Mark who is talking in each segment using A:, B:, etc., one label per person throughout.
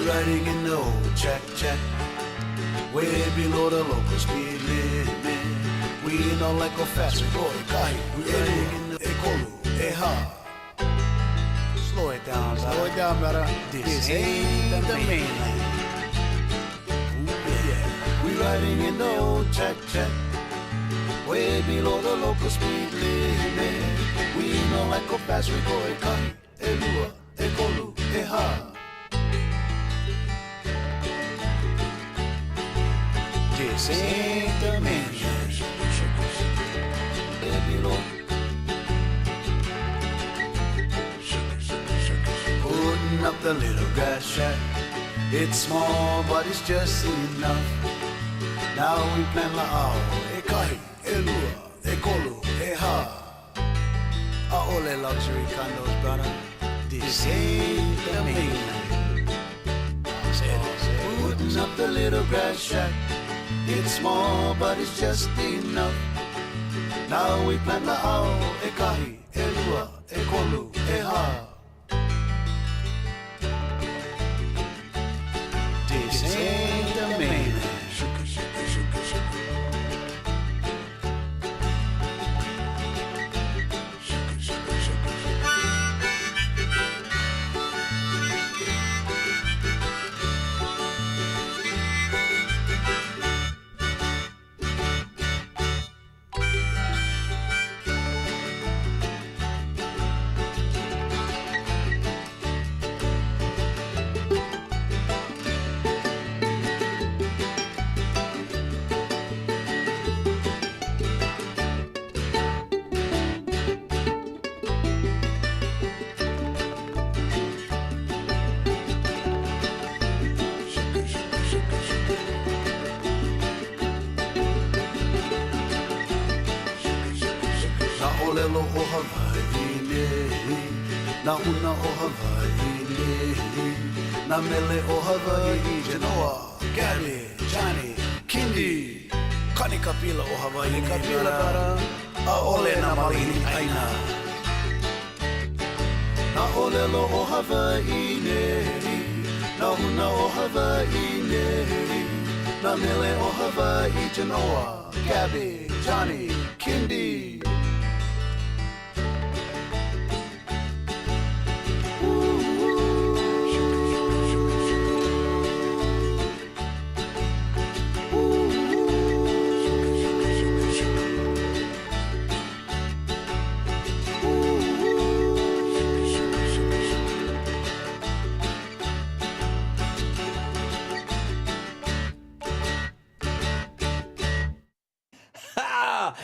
A: riding in the old check, way below the local speed limit. We don't like go fast, we go kahi. We riding in the ekolu, eha. Slow it down, brother. This ain't the mainland. Ooh, yeah. We riding in the old check, way below the local speed limit. We don't like go fast, we go kahi. Elua, ekolu, eha. This ain't the mainland. Below. Putting up the little grass shack. It's small, but it's just enough. Now we plan la'ao, e kahi, e lua, e kolu, e ha. A'ole luxury condos, brother. This ain't the mainland. Putting up the little grass shack. It's small, but it's just enough. Now we plan la'ao, e kahi, e lua, e kolu, e ha. This ain't the mainland. Olelo o Hawai'i, na una o Hawai'i, na mele o Hawai'i, Genoa, Gabby, Johnny, Kindi, Kani Kapila o Hawai'i, Kapila para, a ole na malini aina. Na olelo o Hawai'i, na una o Hawai'i, na mele o Hawai'i, Genoa, Gabby, Johnny, Kindi.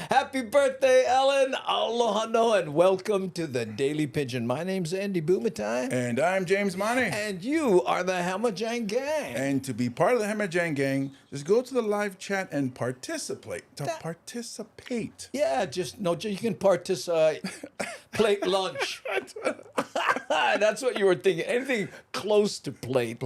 B: Happy birthday, Ellen. Aloha no, and welcome to the Daily Pidgin. My name's Andy Bumatai.
C: And I'm James Money.
B: And you are the Hamajang Gang.
C: And to be part of the Hamajang Gang, just go to the live chat and participate. Participate.
B: Yeah, you can participate. Plate lunch. That's what you were thinking. Anything close to plate.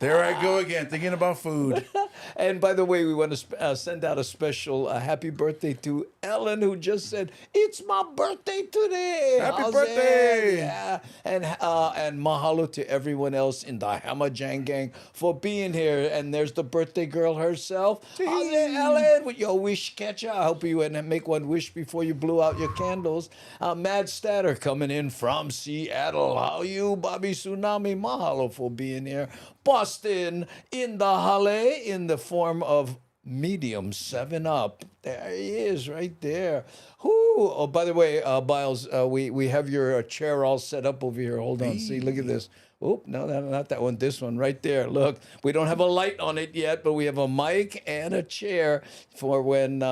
C: There I go again, thinking about food.
B: And by the way, we want to send out a special happy birthday to Ellen, who just said, "It's my birthday today."
C: Happy birthday!
B: Yeah, and mahalo to everyone else in the Hamajang Gang for being here. And there's the birthday girl herself. How's it, Ellen? With your wish catcher. I hope you went and make one wish before you blew out your candles. Mad Statter coming in from Seattle. How you, Bobby Tsunami? Mahalo for being here. Boston in the hale in the form of medium 7-Up. There he is right there. Whoo. Oh, by the way, Biles, we have your chair all set up over here. Hold on. See, look at this. Oop, no, not that one. This one right there. Look, we don't have a light on it yet, but we have a mic and a chair for when,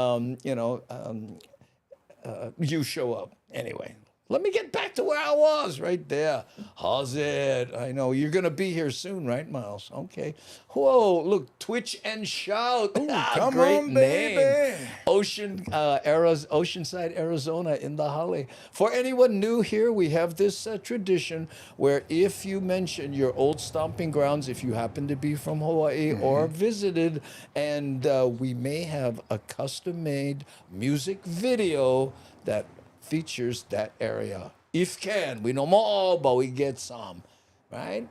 B: you show up. Anyway. Let me get back to where I was right there. How's it? I know you're going to be here soon, right, Miles? Okay. Whoa, look, Twitch and Shout.
C: Ooh, come
B: great
C: on,
B: name.
C: baby.
B: Oceanside, Arizona in the Hale. For anyone new here, we have this tradition where if you mention your old stomping grounds, if you happen to be from Hawaii or visited, and we may have a custom-made music video that features that area. If can, we know more, but we get some, right?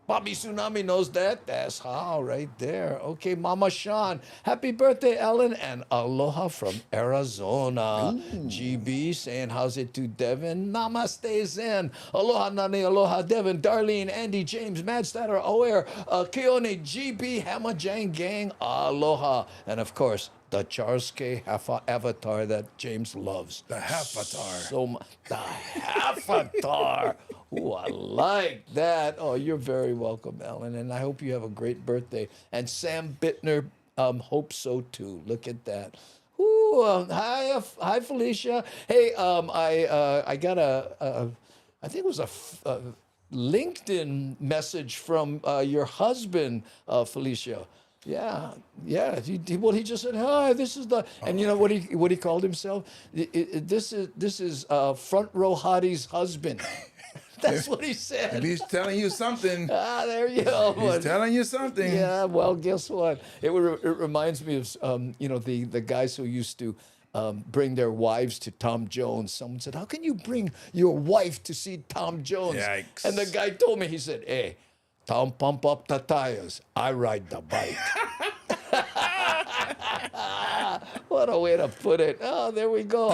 B: Bobby Tsunami knows that. That's how right there. Okay, Mama Sean. Happy birthday, Ellen, and aloha from Arizona. GB saying, how's it to Devin? Namaste, Zen. Aloha, Nani, aloha, Devin. Darlene, Andy, James, Mad Statter, Aware, Keone, GB, Hammer, Jang Gang, aloha. And of course, the Charles K. Avatar that James loves.
C: The Half-Atar.
B: So much. The Half-Atar. Ooh, I like that. Oh, you're very welcome, Ellen, and I hope you have a great birthday. And Sam Bittner hopes so too. Look at that. Ooh, hi, Felicia. Hey, I got I think it was a LinkedIn message from your husband, Felicia. Yeah. He just said, "Hi, this is the," and you know what he called himself? This is Front Row Hottie's husband. That's what he said.
C: If he's telling you something,
B: There you go.
C: he's telling you something.
B: Yeah, well, guess what? It reminds me of the guys who used to bring their wives to Tom Jones. Someone said, "How can you bring your wife to see Tom Jones?"
C: Yikes.
B: And the guy told me, he said, "Hey, Tom, pump up the tires. I ride the bike." What a way to put it. Oh, there we go.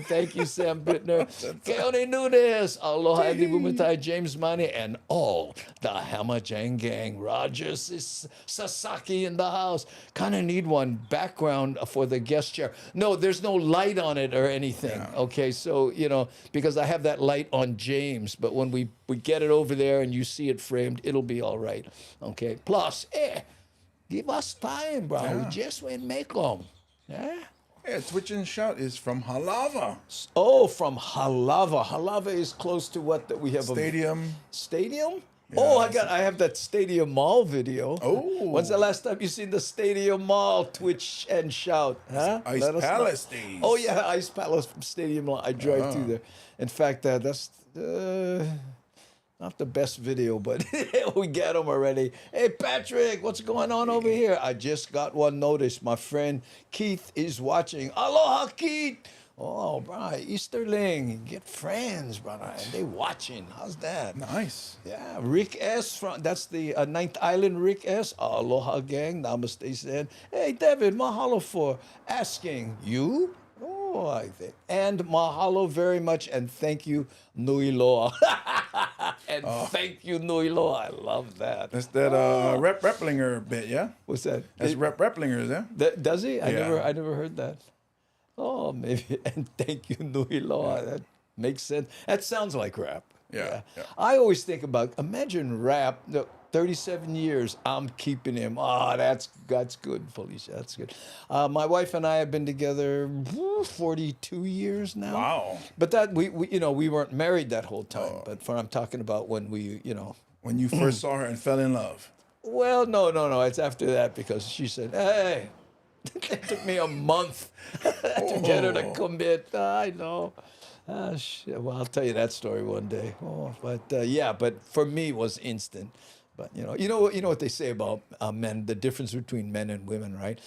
B: Thank you, Sam Bittner. Keone Nunes. Aloha, Andy Bumatai, James Mani, and all the Hammer Jang Gang. Rogers Sasaki in the house. Kind of need one background for the guest chair. No, there's no light on it or anything.
C: Yeah.
B: Okay, so, because I have that light on James, but when we get it over there and you see it framed, it'll be all right. Okay, plus, give us time, bro.
C: Yeah.
B: We just went make them. Yeah.
C: Yeah, Twitch and Shout is from Halava
B: Oh, from Halava. Halava is close to what that we have
C: Stadium.
B: Stadium?
C: Yeah,
B: Oh, I have that Stadium Mall video.
C: Oh.
B: When's the last time you seen the Stadium Mall Twitch and Shout? Huh?
C: Ice
B: Let us know.
C: Palace days.
B: Oh yeah, Ice Palace from Stadium Mall. I drive through there. In fact, that's not the best video, but we got them already. Hey, Patrick, what's going on over here? I just got one notice. My friend Keith is watching. Aloha, Keith. Oh, bro, Easterling. Get friends, brother. And they watching. How's that?
C: Nice.
B: Yeah, Rick S. That's the Ninth Island Rick S. Aloha, gang. Namaste said. Hey, David, mahalo for asking. You? Oh, I think. And mahalo very much, and thank you, Nui Loa. And thank you, Nui Loa. I love that.
C: That's that Rep Replinger bit, yeah?
B: What's that?
C: That's Rep Replinger, yeah?
B: Does he? I
C: Yeah.
B: never heard that. Oh, maybe. And thank you, Nui Loa. That makes sense. That sounds like rap.
C: Yeah.
B: I always think about, imagine rap, 37 years, I'm keeping him. That's good, Felicia. That's good. My wife and I have been together 42 years now.
C: Wow.
B: But that we weren't married that whole time. But I'm talking about when we.
C: When you first saw her and fell in love.
B: Well, no. It's after that because she said, "Hey." It took me a month to get her to commit. I know. Shit. Well, I'll tell you that story one day. But for me it was instant. But you know what they say about men, the difference between men and women, right?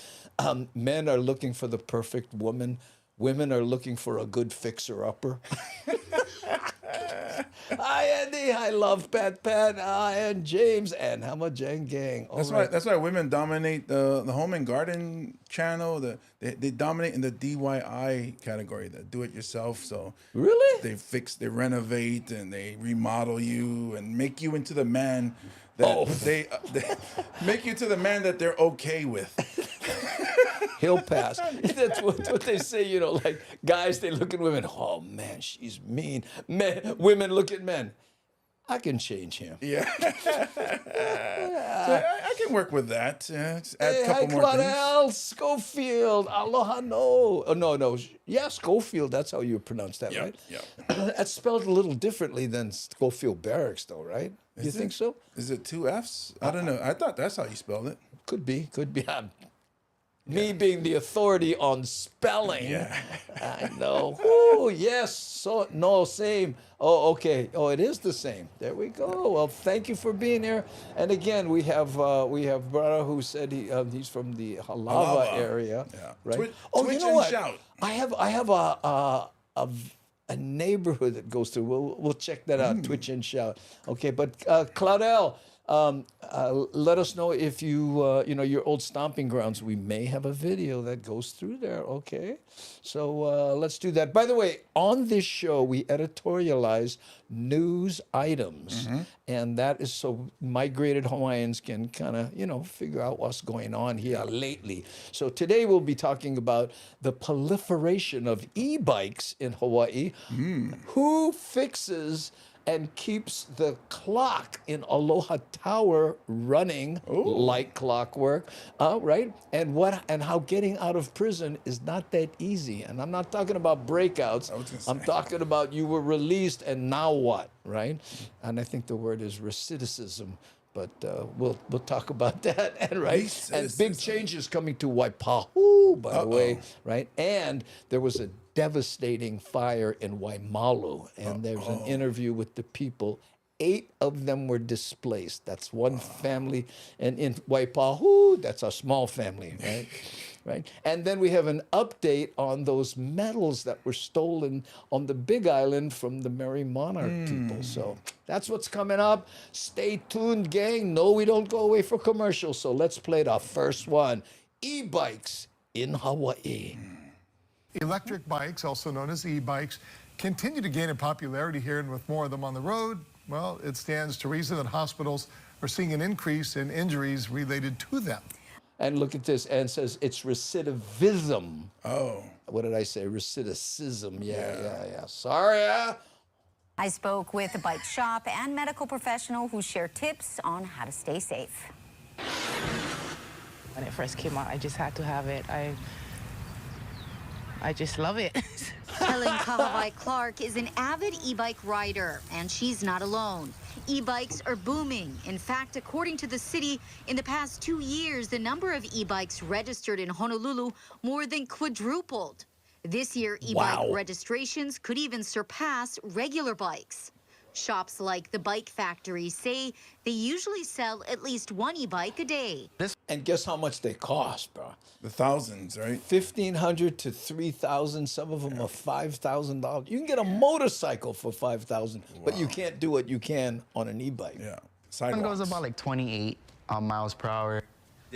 B: Men are looking for the perfect woman. Women are looking for a good fixer-upper. Hi, Andy. I love Pat. And James. And Hammer Jang Gang. All right.
C: That's why women dominate the home and garden channel. They dominate in the DIY category, the do-it-yourself. So
B: Really?
C: they renovate, and they remodel you and make you into the man that they make you to the man that they're okay with.
B: He'll pass. That's what they say, like guys, they look at women, oh man, she's mean. Women look at men, I can change him.
C: Yeah. So I can work with that. Just add a couple more
B: Claudel Schofield. Aloha, no. Oh, no. Yeah, Schofield, that's how you pronounce that, right?
C: Yeah.
B: That's spelled a little differently than Schofield Barracks, though, right? You think so?
C: Is it 2 F's? I don't know. I thought that's how you spelled it.
B: Could be. Me being the authority on spelling.
C: Yeah.
B: I know. Oh, yes. So, no, same. Oh, okay. Oh, it is the same. There we go. Well, thank you for being here. And again, we have brother who said he's from the Halava area.
C: Yeah.
B: Right.
C: Twitch
B: you know
C: and
B: what?
C: Shout.
B: I have a neighborhood that goes through. We'll check that out. Twitch and Shout. Okay, but Claudel, Let us know if you, your old stomping grounds. We may have a video that goes through there. Okay, so let's do that. By the way, on this show we editorialize news items, and that is so migrated Hawaiians can kind of, figure out what's going on here lately. So today we'll be talking about the proliferation of e-bikes in Hawaii. Who fixes and keeps the clock in Aloha Tower running like clockwork, right? And how getting out of prison is not that easy. And I'm not talking about breakouts. I'm talking about you were released and now what, right? And I think the word is recidivism. But we'll talk about that, and right, and big changes coming to Waipahu, by the way, right? And there was a devastating fire in Waimalu, and there's an interview with the people. 8 of them were displaced. That's one family, and in Waipahu, that's a small family, right? Right. And then we have an update on those medals that were stolen on the Big Island from the Merry Monarch people. So that's what's coming up. Stay tuned, gang. No, we don't go away for commercials. So let's play the first one. E-bikes in Hawaii.
D: Electric bikes, also known as e-bikes, continue to gain in popularity here, and with more of them on the road, well, it stands to reason that hospitals are seeing an increase in injuries related to them.
B: And look at this, and says it's recidivism.
C: Oh.
B: What did I say? Recidivism. Yeah. Sorry.
E: I spoke with a bike shop and medical professional who share tips on how to stay safe.
F: When it first came out, I just had to have it. I just love it.
E: Helen Hawai'i Clark is an avid e-bike rider, and she's not alone. E-bikes are booming. In fact, according to the city, in the past 2 years, the number of e-bikes registered in Honolulu more than quadrupled. This year, e-bike registrations could even surpass regular bikes. Shops like the Bike Factory say they usually sell at least one e-bike a day.
B: And guess how much they cost, bro?
C: The thousands, right?
B: $1,500 to $3,000. Some of them are $5,000. You can get a motorcycle for $5,000, but you can't do what you can on an e-bike.
C: Yeah.
G: One goes about like 28 miles per hour.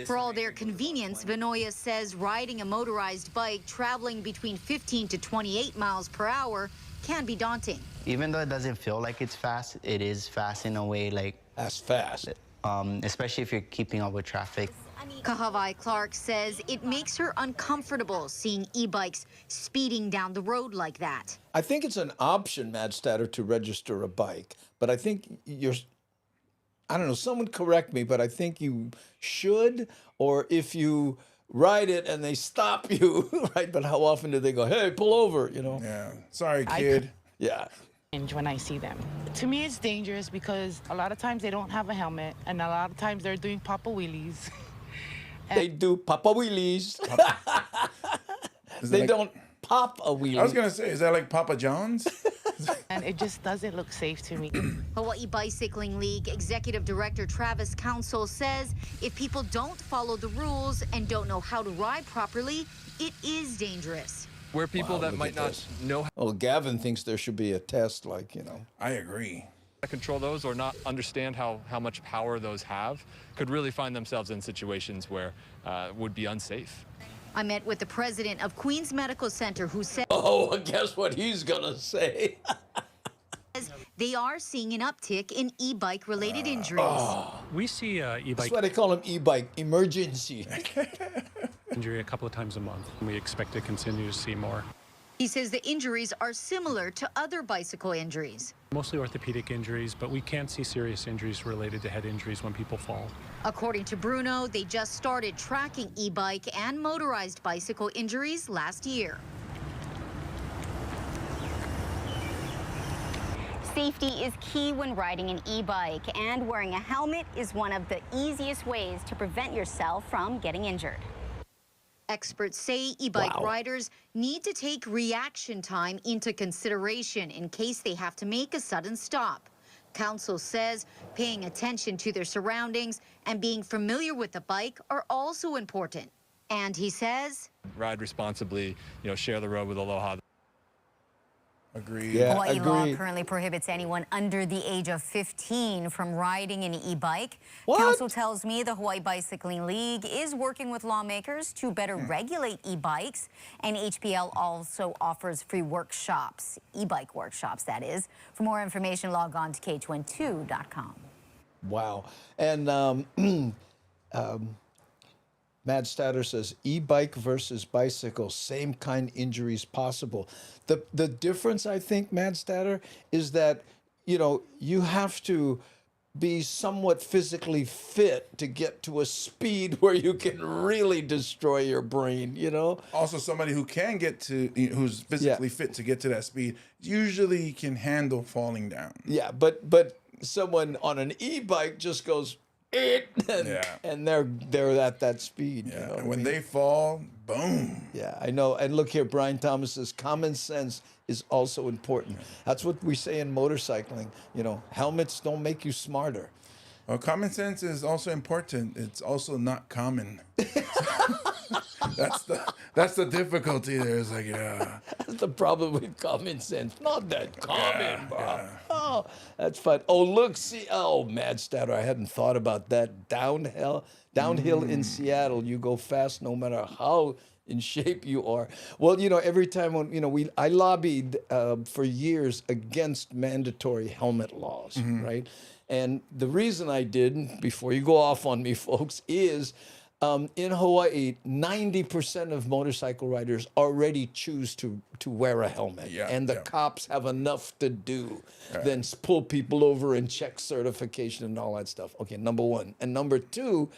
E: For all their convenience, Vinoya says riding a motorized bike traveling between 15 to 28 miles per hour can be daunting.
G: Even though it doesn't feel like it's fast, it is fast in a way, like...
B: That's fast.
G: Especially if you're keeping up with traffic.
E: Hawai'i Clark says it makes her uncomfortable seeing e-bikes speeding down the road like that.
B: I think it's an option, Mad Statter, to register a bike, but I think I don't know, someone correct me, but I think you should, or if you ride it and they stop you, right? But how often do they go, hey, pull over,
C: Yeah. Sorry, kid.
B: Yeah.
F: When I see them. To me, it's dangerous because a lot of times they don't have a helmet, and a lot of times they're doing papa wheelies.
B: They do papa wheelies. They don't pop a wheelie.
C: I was going to say, is that like Papa John's?
F: And it just doesn't look safe to me.
E: Hawaii Bicycling League Executive Director Travis Council says if people don't follow the rules and don't know how to ride properly, it is dangerous.
H: Where people that might not know how
B: Well, Gavin thinks there should be a test,
C: I agree.
H: to control those or not understand how much power those have could really find themselves in situations where would be unsafe.
E: I met with the president of Queens Medical Center who says
B: guess what he's going to say?
E: they are seeing an uptick in e-bike related injuries.
I: We see e-bike
B: That's why they call him e-bike emergency.
I: injury a couple of times a month. We expect to continue to see more.
E: He says the injuries are similar to other bicycle injuries.
I: Mostly orthopedic injuries, but we can see serious injuries related to head injuries when people fall.
E: According to Bruno, they just started tracking e-bike and motorized bicycle injuries last year.
J: Safety is key when riding an e-bike, and wearing a helmet is one of the easiest ways to prevent yourself from getting injured.
E: Experts say e-bike riders need to take reaction time into consideration in case they have to make a sudden stop. Council says paying attention to their surroundings and being familiar with the bike are also important. And he says,
H: Ride responsibly, share the road with Aloha.
C: Agreed.
B: Yeah,
J: Hawaii law
B: agreed.
J: currently prohibits anyone under the age of 15 from riding an e-bike.
B: What?
J: Council tells me the Hawaii Bicycling League is working with lawmakers to better regulate e-bikes, and HPL also offers free workshops, e-bike workshops, that is. For more information, log on to KH12.com.
B: Wow. And Mad Statter says e-bike versus bicycle, same kind injuries possible. The difference, I think, Mad Statter, is that you have to be somewhat physically fit to get to a speed where you can really destroy your brain.
C: Also, somebody who can get to, who's physically fit to get to that speed, usually can handle falling down.
B: Yeah, but someone on an e-bike just goes. And they're at that speed.
C: Yeah. And when they fall, boom.
B: Yeah, I know. And look here, Brian Thomas says common sense is also important. That's what we say in motorcycling. Helmets don't make you smarter.
C: Well, common sense is also important. It's also not common. That's the difficulty there. It's like,
B: That's the problem with common sense. Not that common, bro.
C: yeah.
B: Oh, that's fun. Oh, look, see. Oh, Mad Statter, I hadn't thought about that. Downhill in Seattle, you go fast no matter how in shape you are. Well, every time when I lobbied for years against mandatory helmet laws, right? And the reason I did, before you go off on me, folks, is in Hawaii, 90% of motorcycle riders already choose to wear a helmet. And the cops have enough to do than pull people over and check certification and all that stuff. Okay, number one. And number two,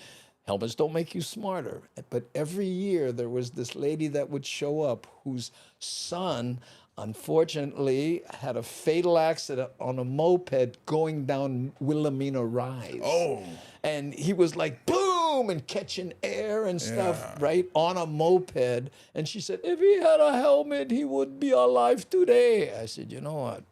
B: helmets don't make you smarter. But every year there was this lady that would show up whose son, unfortunately, had a fatal accident on a moped going down Wilhelmina Rise.
C: Oh.
B: And he was like, boom, and catching air and stuff, right, on a moped. And she said, if he had a helmet, he would be alive today. I said, you know what?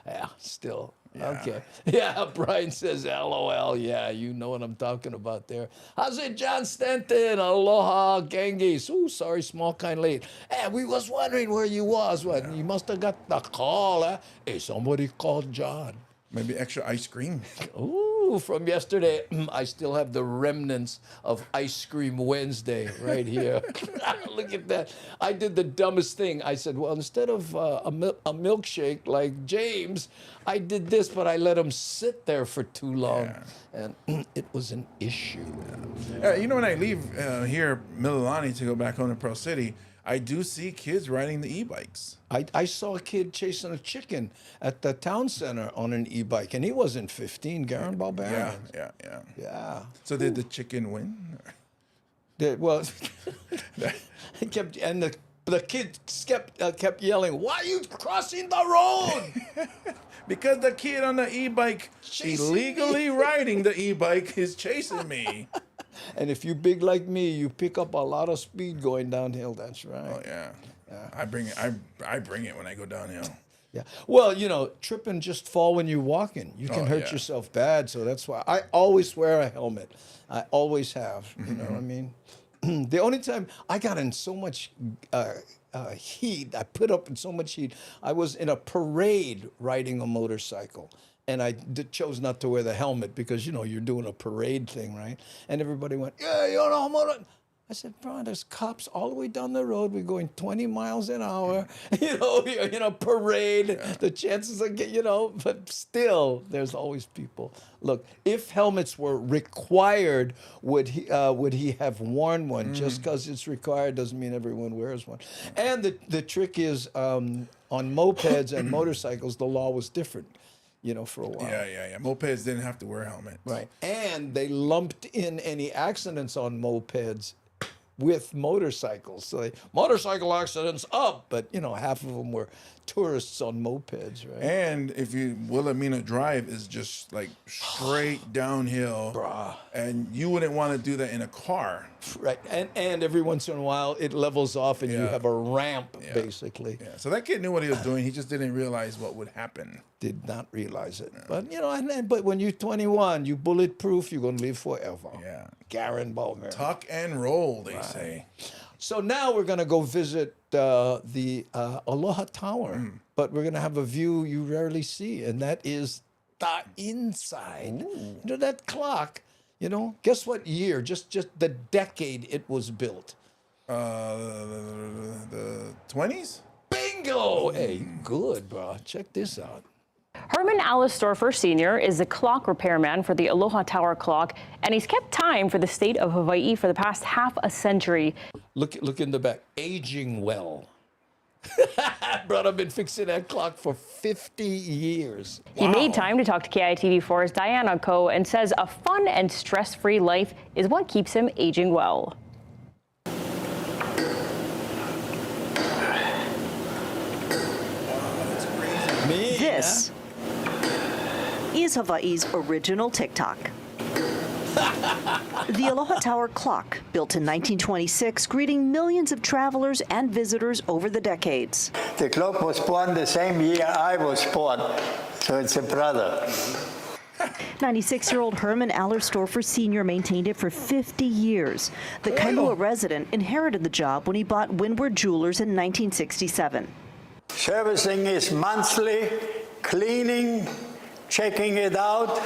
B: Yeah, still. Yeah. Okay. Yeah, Brian says, LOL. Yeah, you know what I'm talking about there. How's it, John Stanton? Aloha, Genghis. Ooh, sorry, small kind late. Hey, we was wondering where you was. What? You must have got the call, huh? Hey, somebody called John.
C: Maybe extra ice cream.
B: Ooh, from yesterday, I still have the remnants of Ice Cream Wednesday right here. Look at that. I did the dumbest thing. I said, well, instead of a milkshake like James, I did this, but I let him sit there for too long. And it was an issue.
C: When I leave here, Mililani, to go back home to Pearl City, I do see kids riding the e-bikes.
B: I saw a kid chasing a chicken at the town center on an e-bike, and he wasn't 15, Garen Barbarian. Yeah.
C: So did the chicken win?
B: Well, he kept, and the kid kept yelling, "Why are you crossing the road?"
C: Because the kid on the e-bike, illegally riding the e-bike, is chasing me.
B: And if you big like me, you pick up a lot of speed going downhill. That's right.
C: Oh yeah. I bring it. I bring it when I go downhill.
B: Yeah. Well, trip and just fall when you're walking. You can hurt yourself bad. So that's why I always wear a helmet. I always have. You know what I mean? The only time I got in so much heat, I put up in so much heat, I was in a parade riding a motorcycle. And I chose not to wear the helmet because, you're doing a parade thing, right? And everybody went, yeah, you're on a motor. I said, Brian, there's cops all the way down the road. We're going 20 miles an hour. You're in a parade. Yeah. The chances are, but still, there's always people. Look, if helmets were required, would he have worn one? Just because it's required doesn't mean everyone wears one. And the trick is, on mopeds and motorcycles, the law was different. For a while.
C: Yeah. Mopeds didn't have to wear helmets.
B: Right. And they lumped in any accidents on mopeds with motorcycles. So motorcycle accidents up, but half of them were tourists on mopeds, right?
C: And if Wilhelmina Drive is just like straight downhill, and you wouldn't want to do that in a car.
B: Right. And every once in a while it levels off and you have a ramp, basically.
C: Yeah. So that kid knew what he was doing. He just didn't realize what would happen.
B: Did not realize it. But but when you're 21, you bulletproof, you're gonna live forever.
C: Yeah.
B: Garen Bowman.
C: Tuck and roll, they say.
B: So now we're going to go visit the Aloha Tower, but we're going to have a view you rarely see, and that is the inside. You know, that clock, you know, guess what year, just the decade it was built?
C: The 20s?
B: Bingo! Hey, good, bro. Check this out.
K: Herman Allistorfer Sr. is a clock repairman for the Aloha Tower clock, and he's kept time for the state of Hawaii for the past half a century.
B: Look in the back. Aging well. Bro, I've been fixing that clock for 50 years.
K: He made time to talk to KITV4's Diana Ko and says a fun and stress-free life is what keeps him aging well.
L: This is Hawaii's original TikTok. The Aloha Tower clock, built in 1926, greeting millions of travelers and visitors over the decades.
M: The clock was born the same year I was born, so it's a brother.
L: 96-year-old Herman Allistorfer Sr. maintained it for 50 years. The Kailua resident inherited the job when he bought Windward Jewelers in 1967.
M: Servicing is monthly, cleaning, checking it out,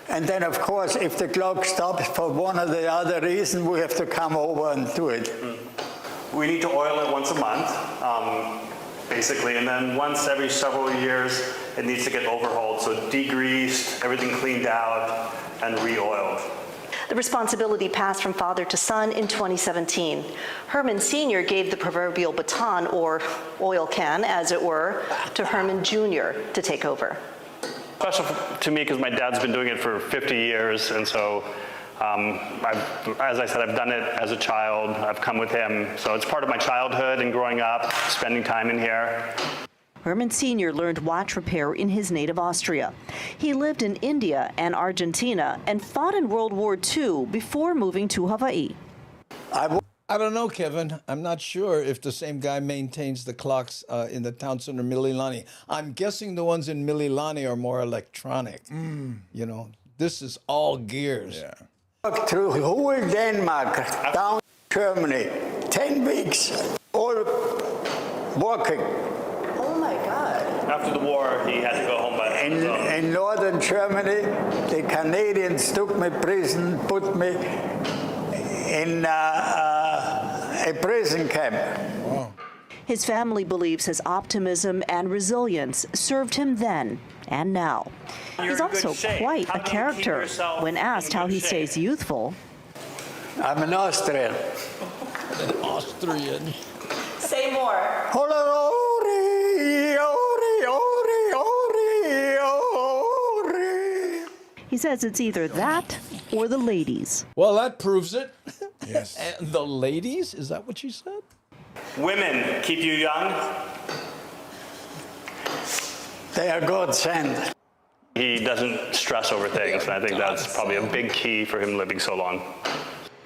M: and then, of course, if the clock stops for one or the other reason, we have to come over and do it.
N: We need to oil it once a month, basically, and then once every several years, it needs to get overhauled, so degreased, everything cleaned out, and re-oiled.
L: The responsibility passed from father to son in 2017. Herman Sr. gave the proverbial baton, or oil can, as it were, to Herman Jr. to take over.
N: Special to me because my dad's been doing it for 50 years, and so as I said, I've done it as a child. I've come with him, so it's part of my childhood and growing up, spending time in here.
L: Herman Sr. learned watch repair in his native Austria. He lived in India and Argentina and fought in World War II before moving to Hawaii.
B: I don't know, Kevin. I'm not sure if the same guy maintains the clocks in the town center Mililani. I'm guessing the ones in Mililani are more electronic. You know, this is all gears.
M: Yeah. Through whole Denmark, down Germany, 10 weeks, all walking.
L: Oh my God.
N: After the war, he had to go home by himself.
M: In northern Germany, the Canadians took me prison, put me in a prison camp.
B: Wow.
L: His family believes his optimism and resilience served him then and now. He's also quite a character. When asked how he stays youthful,
M: I'm an Austrian.
B: An Austrian.
L: Say more. He says it's either that or the ladies.
B: Well, that proves it.
C: Yes.
B: And the ladies? Is that what you said?
N: Women keep you young.
M: They are God sent.
N: He doesn't stress over things, and I think that's probably a big key for him living so long.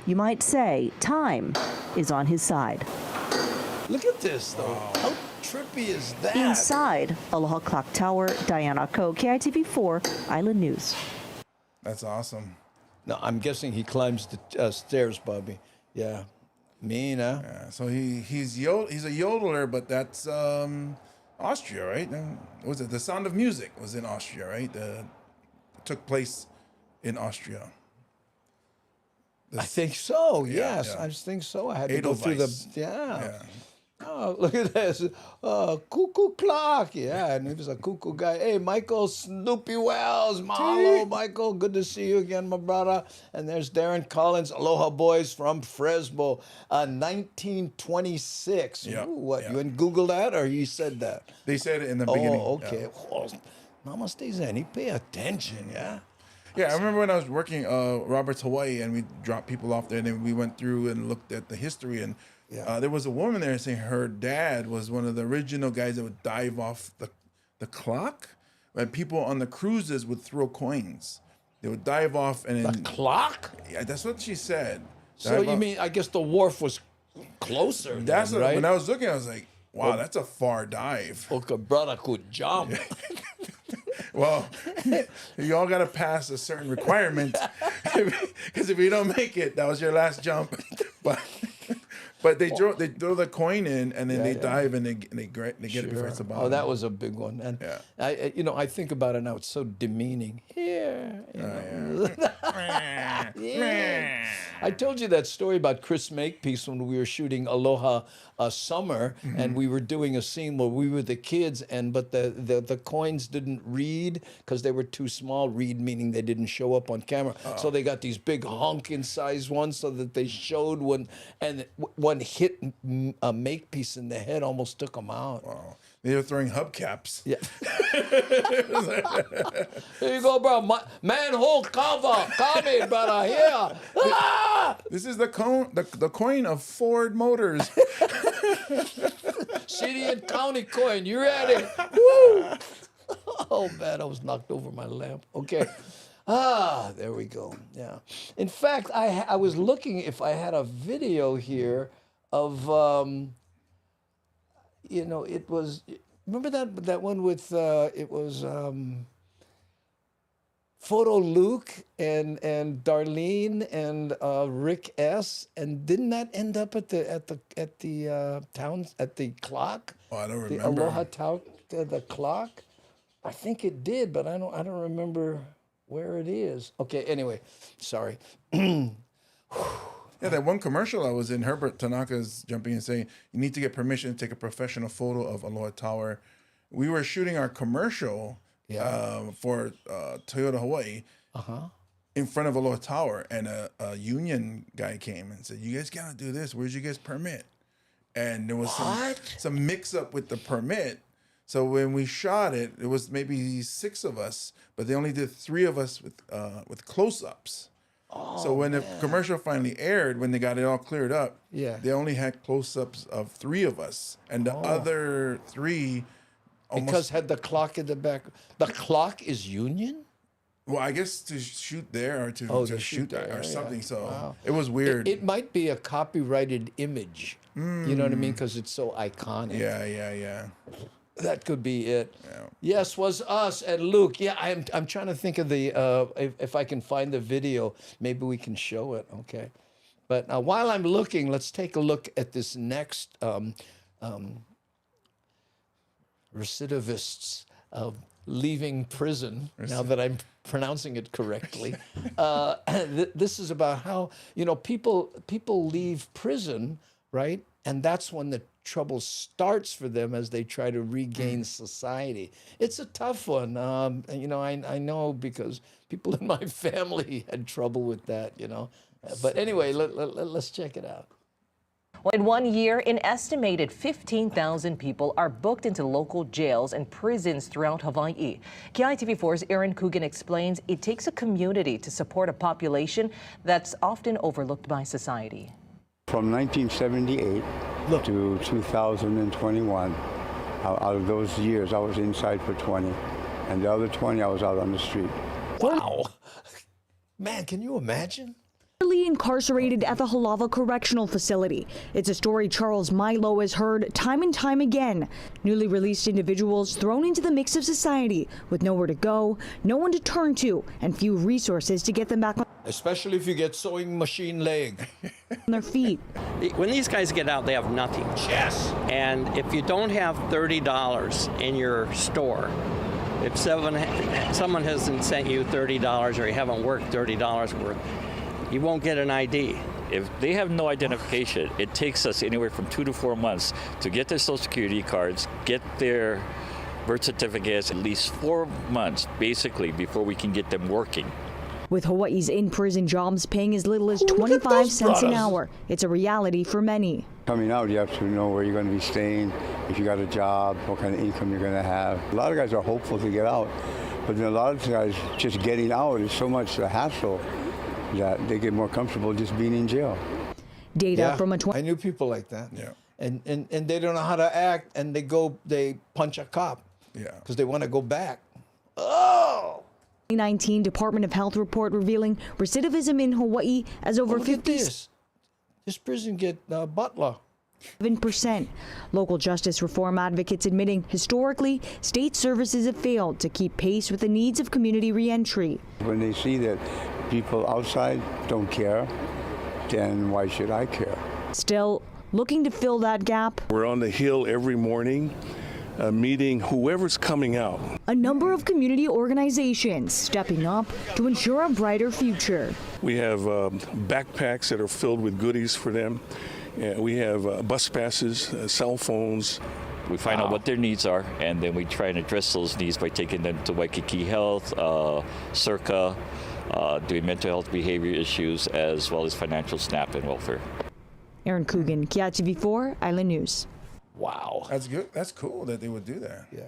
L: You might say time is on his side.
B: Look at this, though. How trippy is that?
L: Inside Aloha Clock Tower, Diana Ko, KITV4 Island News.
C: That's awesome.
B: No, I'm guessing he climbs the stairs, Bobby. Yeah. Mean, huh?
C: Yeah, so he's a yodeler, but that's Austria, right? Was it The Sound of Music was in Austria, right? Took place in Austria.
B: I think so.
C: Yeah,
B: Yes,
C: yeah.
B: I just think so. I had to go through the
C: Edelweiss.
B: yeah. Oh, look at this. Cuckoo clock. Yeah, and he was a cuckoo guy. Hey, Michael Snoopy Wells. Mahalo, Michael. Good to see you again, my brother. And there's Darren Collins, Aloha Boys from Fresno, 1926.
C: Yeah,
B: Ooh, what,
C: yeah.
B: you didn't Google that or you said that?
C: They said it in the beginning.
B: Oh, okay. Well, namaste, Zenny. Pay attention, yeah?
C: Yeah, I remember when I was working Robert's Hawaii, and we dropped people off there, and then we went through and looked at the history, and there was a woman there saying her dad was one of the original guys that would dive off the clock, and people on the cruises would throw coins. They would dive off and
B: The clock?
C: Yeah, that's what she said.
B: So you mean, I guess the wharf was closer
C: That's
B: then,
C: what,
B: right?
C: when I was looking, I was like, wow, that's a far dive.
B: Okay, brother could jump.
C: Well, you all got to pass a certain requirement, because if you don't make it, that was your last jump. But But they throw the coin in, and then they dive and they get it before it's the bottom.
B: Oh, that was a big one. And I think about it now. It's so demeaning. Here. Yeah. I told you that story about Chris Makepeace when we were shooting Aloha Summer, and we were doing a scene where we were the kids, but the coins didn't read because they were too small. Read meaning they didn't show up on camera. So they got these big honking size ones so that they showed one, and one hit Makepeace in the head, almost took him out.
C: Wow. They were throwing hubcaps.
B: Yeah. Here you go, bro. Manhole cover. Come in, brother. Here.
C: This is the coin of Ford Motors.
B: City and county coin. You ready? Woo! Oh, man, I was knocked over my lamp. Okay. There we go. Yeah. In fact, I was looking if I had a video here of, it was, remember that one with, it was Photo Luke and Darlene and Rick S. And didn't that end up at the clock?
C: Oh, I don't remember.
B: The Aloha Tower, the clock. I think it did, but I don't remember where it is. Okay. Anyway, sorry.
C: Yeah, that one commercial I was in, Herbert Tanaka's jumping in saying, you need to get permission to take a professional photo of Aloha Tower. We were shooting our commercial for Toyota Hawaii in front of Aloha Tower, and a union guy came and said, you guys gotta do this. Where's your guys' permit? And there was some mix-up with the permit. So when we shot it, it was maybe 6 of us, but they only did 3 of us with close-ups. So when the commercial finally aired, when they got it all cleared up, they only had close-ups of 3 of us, and the other 3 almost
B: because had the clock in the back. The clock is union.
C: Well, I guess to shoot there or to shoot there or something. So it was weird.
B: It might be a copyrighted image. You know what I mean? Because it's so iconic.
C: Yeah.
B: That could be it. Yeah. Yes, was us and Luke. Yeah, I'm trying to think of the if I can find the video, maybe we can show it. Okay, but while I'm looking, let's take a look at this next recidivists leaving prison. Now that I'm pronouncing it correctly, this is about how people leave prison, right? And that's when the trouble starts for them as they try to regain society. It's a tough one. I know because people in my family had trouble with that, But anyway, let's check it out.
O: Well, in 1 year, an estimated 15,000 people are booked into local jails and prisons throughout Hawaii. KITV4's Aaron Coogan explains it takes a community to support a population that's often overlooked by society.
P: From 1978 to 2021, out of those years, I was inside for 20. And the other 20, I was out on the street.
B: Wow. Man, can you imagine?
Q: Incarcerated at the Halawa Correctional Facility. It's a story Charles Milo has heard time and time again. Newly released individuals thrown into the mix of society with nowhere to go, no one to turn to, and few resources to get them back on.
B: Especially if you get sewing machine leg.
Q: On their feet.
R: When these guys get out, they have nothing.
B: Yes.
R: And if you don't have $30 in your store, if someone hasn't sent you $30 or you haven't worked $30 worth, you won't get an ID.
S: If they have no identification, it takes us anywhere from 2 to 4 months to get their Social Security cards, get their birth certificates, at least 4 months, basically, before we can get them working.
Q: With Hawaii's in-prison jobs paying as little as 25 cents an hour, it's a reality for many.
P: Coming out, you have to know where you're going to be staying, if you got a job, what kind of income you're going to have. A lot of guys are hopeful to get out, but then a lot of guys just getting out is so much a hassle that they get more comfortable just being in jail.
Q: Data from a
B: I knew people like that. Yeah. And they don't know how to act, and they punch a cop.
C: Yeah.
B: Because they want to go back. Oh!
Q: 2019 Department of Health report revealing recidivism in Hawaii as over 50%.
B: This prison get Butler.
Q: 7%. Local justice reform advocates admitting historically, state services have failed to keep pace with the needs of community reentry.
P: When they see that people outside don't care, then why should I care?
Q: Still, looking to fill that gap.
T: We're on the Hill every morning, meeting whoever's coming out.
Q: A number of community organizations stepping up to ensure a brighter future.
T: We have backpacks that are filled with goodies for them. We have bus passes, cell phones.
S: We find out what their needs are, and then we try and address those needs by taking them to Waikiki Health, Circa, doing mental health behavior issues, as well as financial SNAP and welfare.
Q: Erin Coogan, KITV4 Island News.
B: Wow.
C: That's good. That's cool that they would do that.
B: Yeah.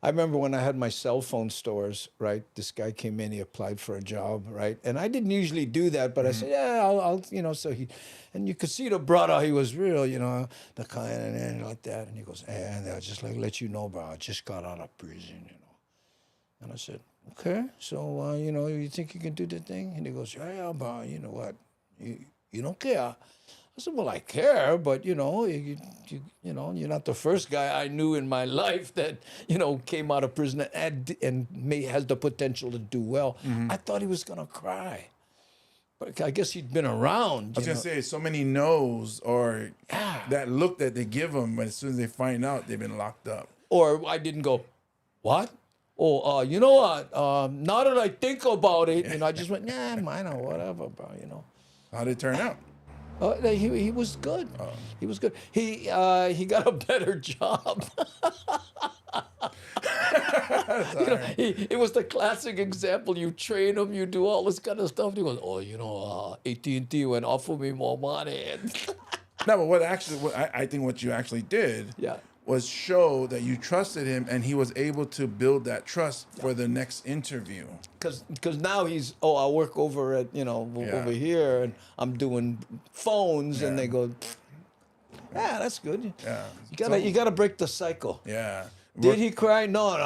B: I remember when I had my cell phone stores, right? This guy came in, he applied for a job, right? And I didn't usually do that, but I said, yeah, I'll so he, and you could see the brother, he was real, the kind and like that. And he goes, and I just like, let you know, bro, I just got out of prison, And I said, okay, so, you think you can do the thing? And he goes, yeah, bro, you know what? You don't care. I said, well, I care, but, you're not the first guy I knew in my life that, came out of prison and has the potential to do well. I thought he was going to cry. But I guess he'd been around.
C: I was going to say, so many no's or that look that they give them, but as soon as they find out, they've been locked up.
B: Or I didn't go, what? Oh, you know what? Now that I think about it, I just went, nah, mine or whatever, bro,
C: How did it turn out?
B: He was good. He was good. He got a better job. It was the classic example. You train him, you do all this kind of stuff. He goes, AT&T went offer me more money.
C: No, but I think what you actually did was show that you trusted him, and he was able to build that trust for the next interview.
B: Because now he's, I work over at, over here, and I'm doing phones, and they go, that's good.
C: Yeah.
B: You gotta break the cycle.
C: Yeah.
B: Did he cry? No,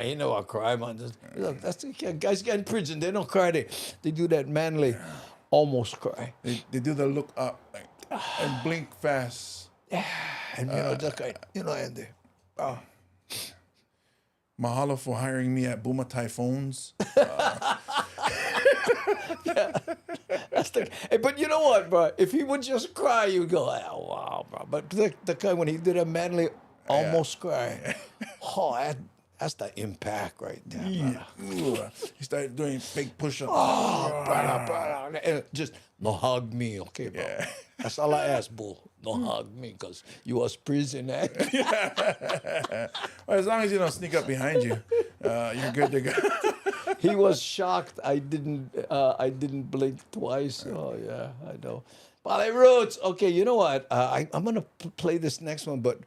B: he never cried, man. Look, that's the guys get in prison. They don't cry. They do that manly, almost cry.
C: They do the look up and blink fast.
B: Yeah, and that guy, Andy.
C: Mahalo for hiring me at Bumatai Phones.
B: But you know what, bro? If he would just cry, you'd go, oh, wow, bro. But the guy, when he did a manly almost cry, that's the impact right there.
C: Yeah. He started doing fake push-ups.
B: Brother. And just no hug me, okay, bro?
C: Yeah.
B: That's all I ask, bull. No hug me, because you was prison, eh?
C: Well, as long as you don't sneak up behind you, you're good to go.
B: He was shocked. I didn't blink twice. Oh yeah, I know. Ballet Roots. Okay, you know what? I'm gonna play this next one, but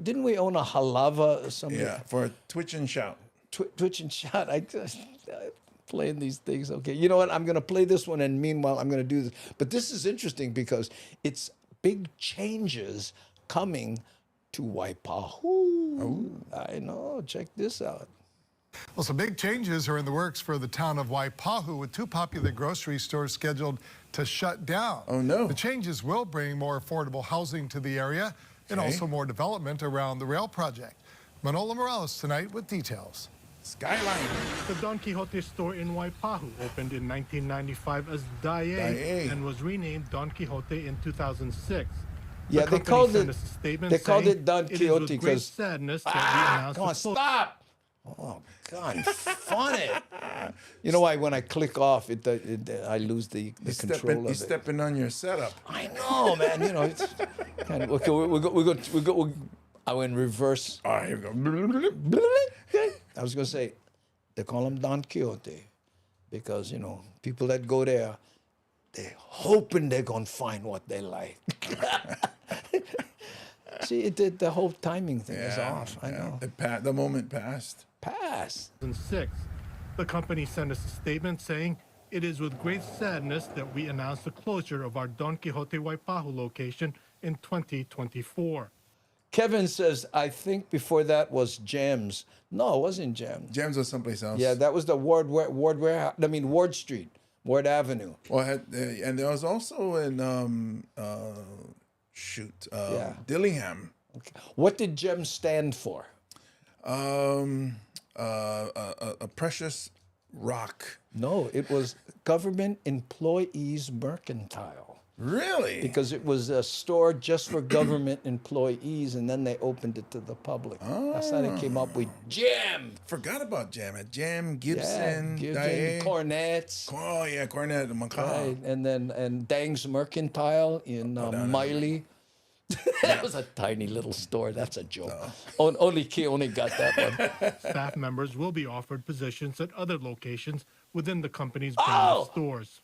B: didn't we own a halava or something?
C: Yeah, for Twitch and Shout.
B: Twitch and Shout. I just playing these things. Okay, you know what? I'm gonna play this one, and meanwhile, I'm gonna do this. But this is interesting because it's big changes coming to Waipahu. Ooh. I know. Check this out.
D: Well, some big changes are in the works for the town of Waipahu, with 2 popular grocery stores scheduled to shut down.
C: Oh, no.
D: The changes will bring more affordable housing to the area and also more development around the rail project. Manola Morales tonight with details.
C: Skyline.
U: The Don Quixote store in Waipahu opened in 1995 as Daye and was renamed Don Quixote in 2006.
B: Yeah, they called it Don Quixote
U: because sadness that we announced.
B: Come on, stop! Oh God, funny. You know why? When I click off, I lose the control of it.
C: He's stepping on your setup.
B: I know, man. It's kind of, okay. We go. I went reverse.
C: All right, here we go.
B: I was gonna say, they call him Don Quixote because people that go there, they're hoping they're gonna find what they like. See, the whole timing thing is off. I know.
C: The moment passed.
U: 2006. The company sent us a statement saying, "It is with great sadness that we announce the closure of our Don Quixote Waipahu location in 2024.
B: Kevin says, I think before that was Gems. No, it wasn't Gems.
C: Gems was someplace else.
B: Yeah, that was the Ward Street, Ward Avenue.
C: Well, and there was also in Dillingham.
B: Okay. What did Gems stand for?
C: A precious rock.
B: No, it was Government Employees Mercantile.
C: Really?
B: Because it was a store just for government employees, and then they opened it to the public. That's how they came up with Jam.
C: Forgot about Jam. Jam, Gibson,
B: Gibson, Cornets.
C: Oh yeah, Cornet, Macaw.
B: Right, and then Dang's Mercantile in Miley. That was a tiny little store. That's a joke. Only Keone got that one.
U: Staff members will be offered positions at other locations within the company's brand of stores.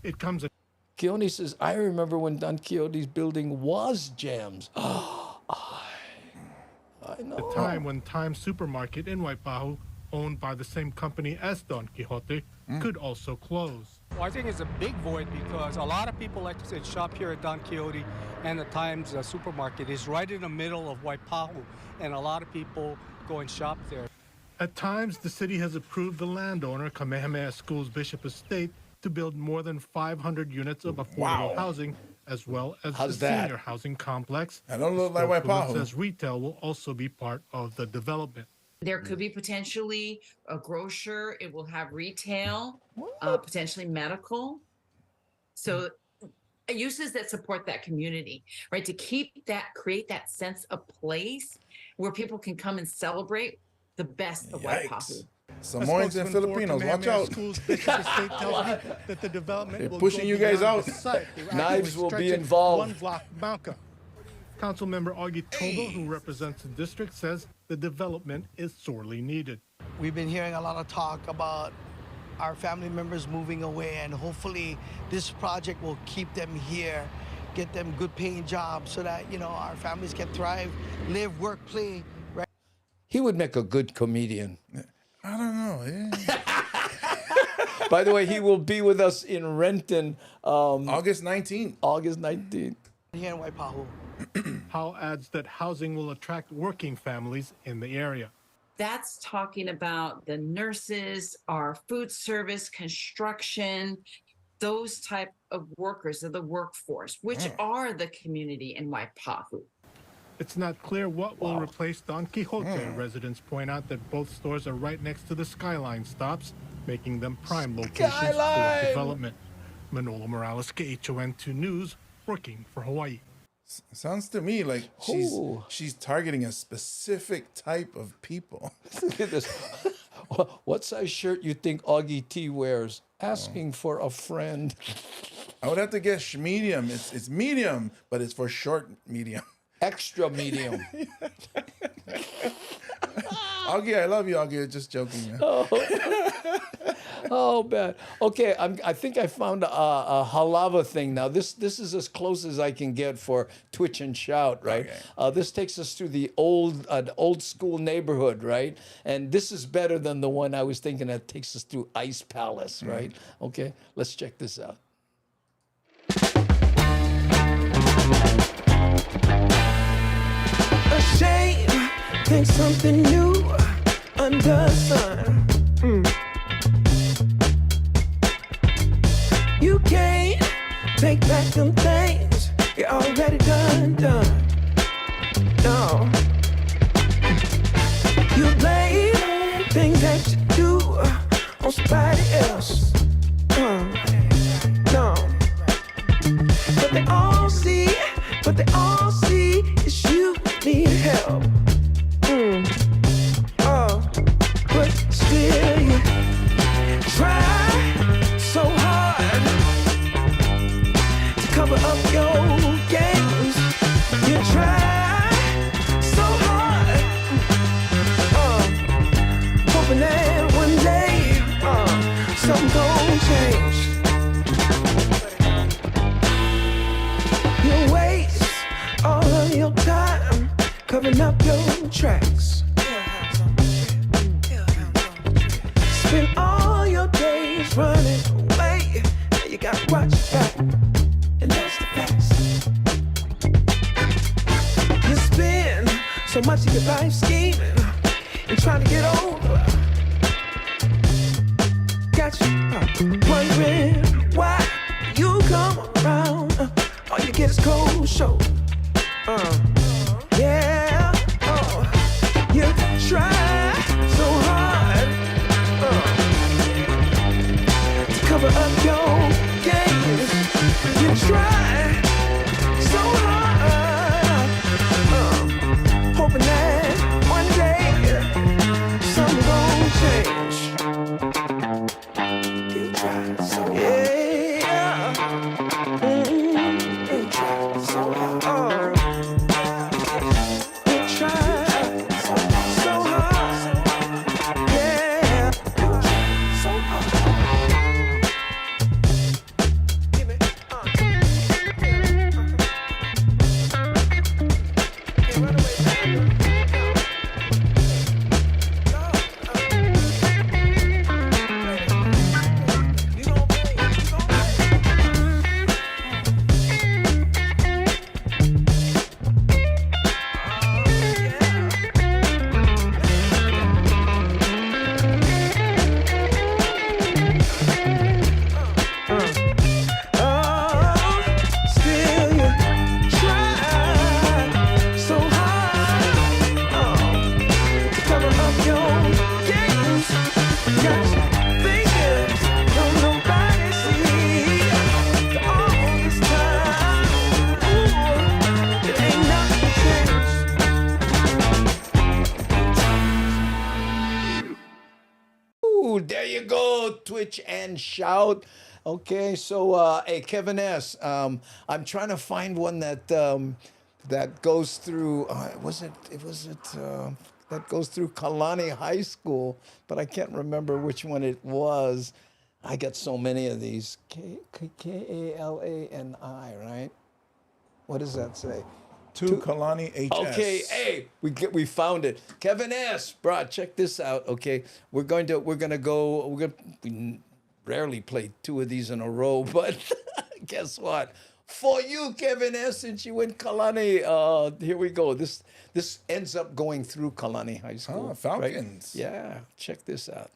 U: It comes at
B: Keone says, I remember when Don Quixote's building was Jam's. I know.
U: a time when Times Supermarket in Waipahu, owned by the same company as Don Quixote, could also close.
A: Well, I think it's a big void because a lot of people, like I said, shop here at Don Quixote, and the Times Supermarket is right in the middle of Waipahu, and a lot of people go and shop there.
U: At times, the city has approved the landowner, Kamehameha Schools Bishop Estate, to build more than 500 units of affordable housing, as well as the senior housing complex.
C: I don't look like Waipahu.
U: Says retail will also be part of the development.
V: There could be potentially a grocer. It will have retail, potentially medical. So uses that support that community, right? To create that sense of place where people can come and celebrate the best of Waipahu.
C: Samoans and Filipinos, watch out.
U: That the development
C: They're
U: will
C: pushing
U: go
C: you guys
U: beyond
C: out.
U: the site. They're
B: Knives
U: actively
B: will be
U: stretching
B: involved.
U: One block Bauca. Councilmember Augie Tobel, who represents the district, says the development is sorely needed.
W: We've been hearing a lot of talk about our family members moving away, and hopefully this project will keep them here, get them good paying jobs so that, you know, our families can thrive, live, work, play. Right?
B: He would make a good comedian.
C: I don't know. Yeah.
B: By the way, he will be with us in Renton.
C: August 19th.
B: August 19th.
W: Here in Waipahu.
U: Powell adds that housing will attract working families in the area.
V: That's talking about the nurses, our food service, construction, those type of workers of the workforce, which are the community in Waipahu.
U: It's not clear what will replace Don Quixote. Residents point out that both stores are right next to the Skyline stops, making them prime locations for development. Manolo Morales, KHON2 News, working for Hawaii.
C: Sounds to me like she's targeting a specific type of people.
B: Look at this. What size shirt you think Augie T wears? Asking for a friend.
C: I would have to guess medium. It's medium, but it's for short medium.
B: Extra medium.
C: Augie, I love you, Augie. Just joking. Man.
B: Oh, man. Okay, I think I found a halava thing now. This is as close as I can get for Twitch and Shout, right? Okay. This takes us to the old school neighborhood, right? And this is better than the one I was thinking that takes us to Ice Palace, right? Okay, let's check this out.
X: A shame, think something new under the sun. You can't take back them things you already done. No. You blame things that you do on somebody else. No. But they all see is you need help. But still you try so hard to cover up your games. You try so hard, hoping that one day something gon' change. You waste all of your time covering up your tracks. Spend all your days running away. You gotta watch your back, and that's the facts. You spend so much of your life scheming and trying to get over. Got you wondering why you come around. All you get is cold shoulder. Yeah. You try so hard to cover up your games. You try
B: out, twitch and shout. Okay, so hey, Kevin S. I'm trying to find one that that goes through. That goes through Kalani High School, but I can't remember which one it was. I got so many of these. Kalani, right? What does that say?
C: To Kalani HS.
B: Okay, hey, we found it. Kevin S. Bro, check this out. Okay, we rarely play two of these in a row, but guess what? For you, Kevin S., since you went Kalani, here we go. This ends up going through Kalani High School.
C: Oh, Falcons.
B: Right? Yeah, check this out.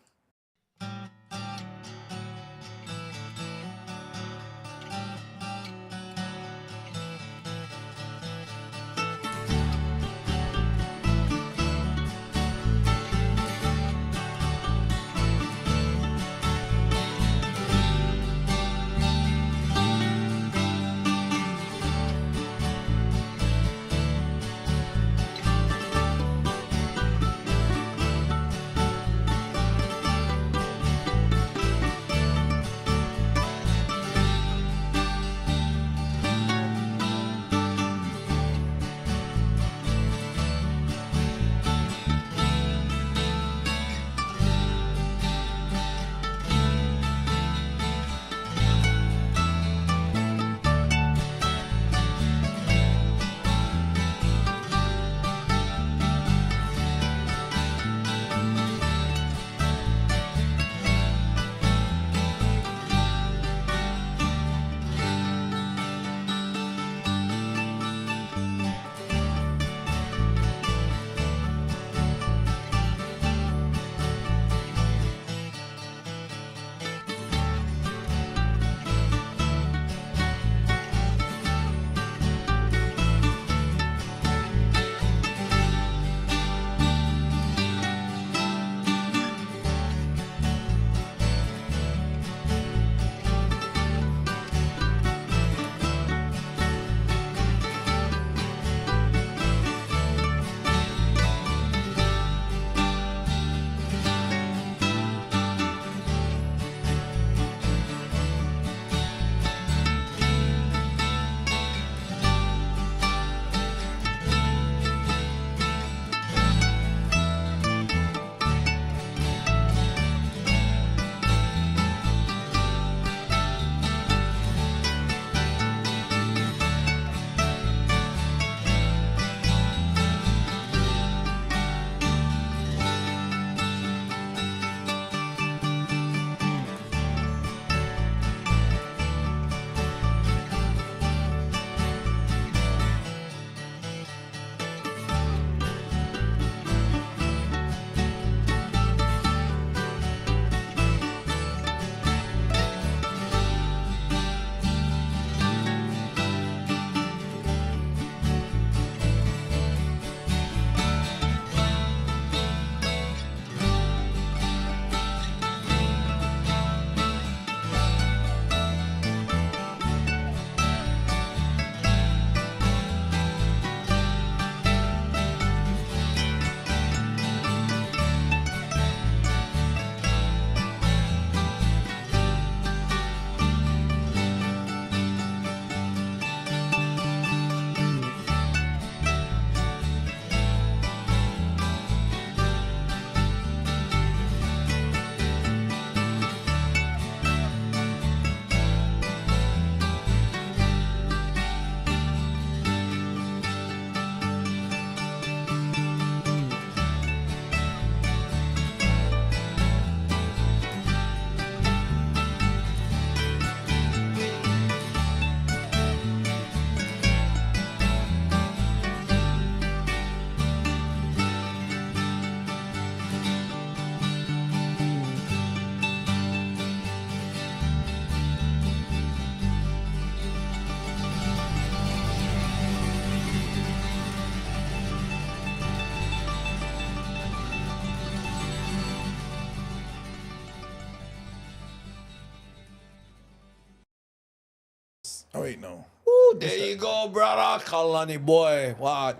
C: Oh wait, no.
B: Ooh, there you go, brother. Kalani boy. What?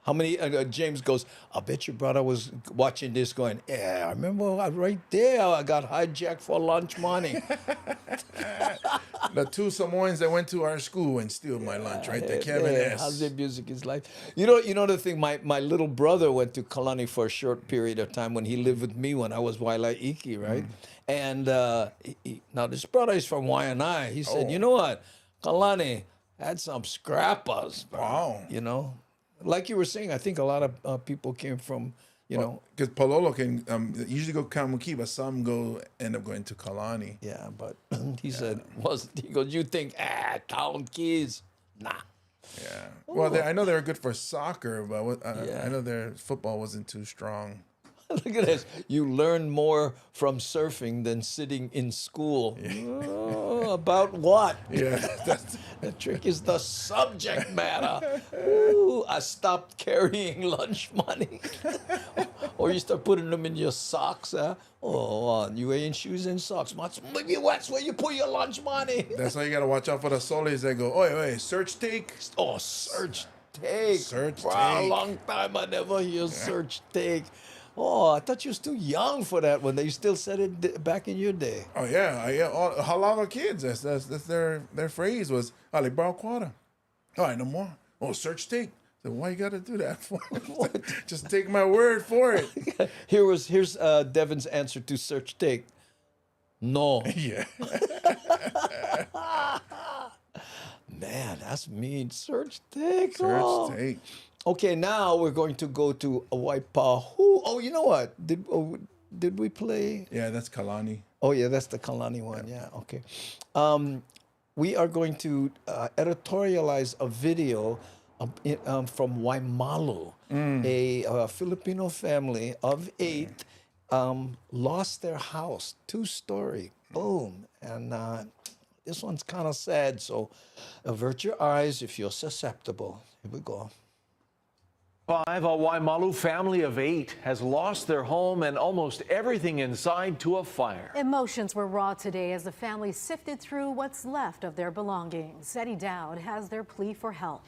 B: How many? James goes, I bet your brother was watching this going, yeah, I remember right there, I got hijacked for lunch money.
C: The two Samoans that went to our school and steal my lunch, right there, Kevin S.
B: How's their music is life? You know the thing, my little brother went to Kalani for a short period of time when he lived with me when I was Waialaiki, right? And now this brother is from Waianae. He said, you know what, Kalani had some scrappers.
C: Wow.
B: You know? Like you were saying, I think a lot of people came from, you know.
C: Because Palolo can usually go Kamuki, but some end up going to Kalani.
B: Yeah, but he said, he goes, you think, town kids? Nah.
C: Yeah. Well, I know they were good for soccer, but I know their football wasn't too strong.
B: Look at this. You learn more from surfing than sitting in school. Oh, about what?
C: Yeah.
B: The trick is the subject matter. Ooh, I stopped carrying lunch money. Or you start putting them in your socks. Oh, you wearing shoes and socks. Maybe that's where you put your lunch money.
C: That's why you got to watch out for the soles that go, wait, search take?
B: Oh, search take.
C: Search
B: For
C: take.
B: a long time, I never hear search take. Oh, I thought you was too young for that when they still said it back in your day.
C: Oh, yeah. All halava kids, that's their phrase was, they borrow quarter. All right, no more. Oh, search take. So why you got to do that for? Just take my word for it.
B: Here's Devin's answer to search take. No.
C: Yeah.
B: Man, that's mean. Search take.
C: Search take.
B: Okay, now we're going to go to Waipahu. Oh, you know what? Did we play?
C: Yeah, that's Kalani.
B: Oh, yeah, that's the Kalani one. Yeah, okay. We are going to editorialize a video from Waimalu. A Filipino family of 8 lost their house, 2-story. Boom. And this one's kind of sad, so avert your eyes if you're susceptible. Here we go.
E: A Waimalu family of 8 has lost their home and almost everything inside to a fire.
F: Emotions were raw today as the family sifted through what's left of their belongings. Eddie Dowd has their plea for help.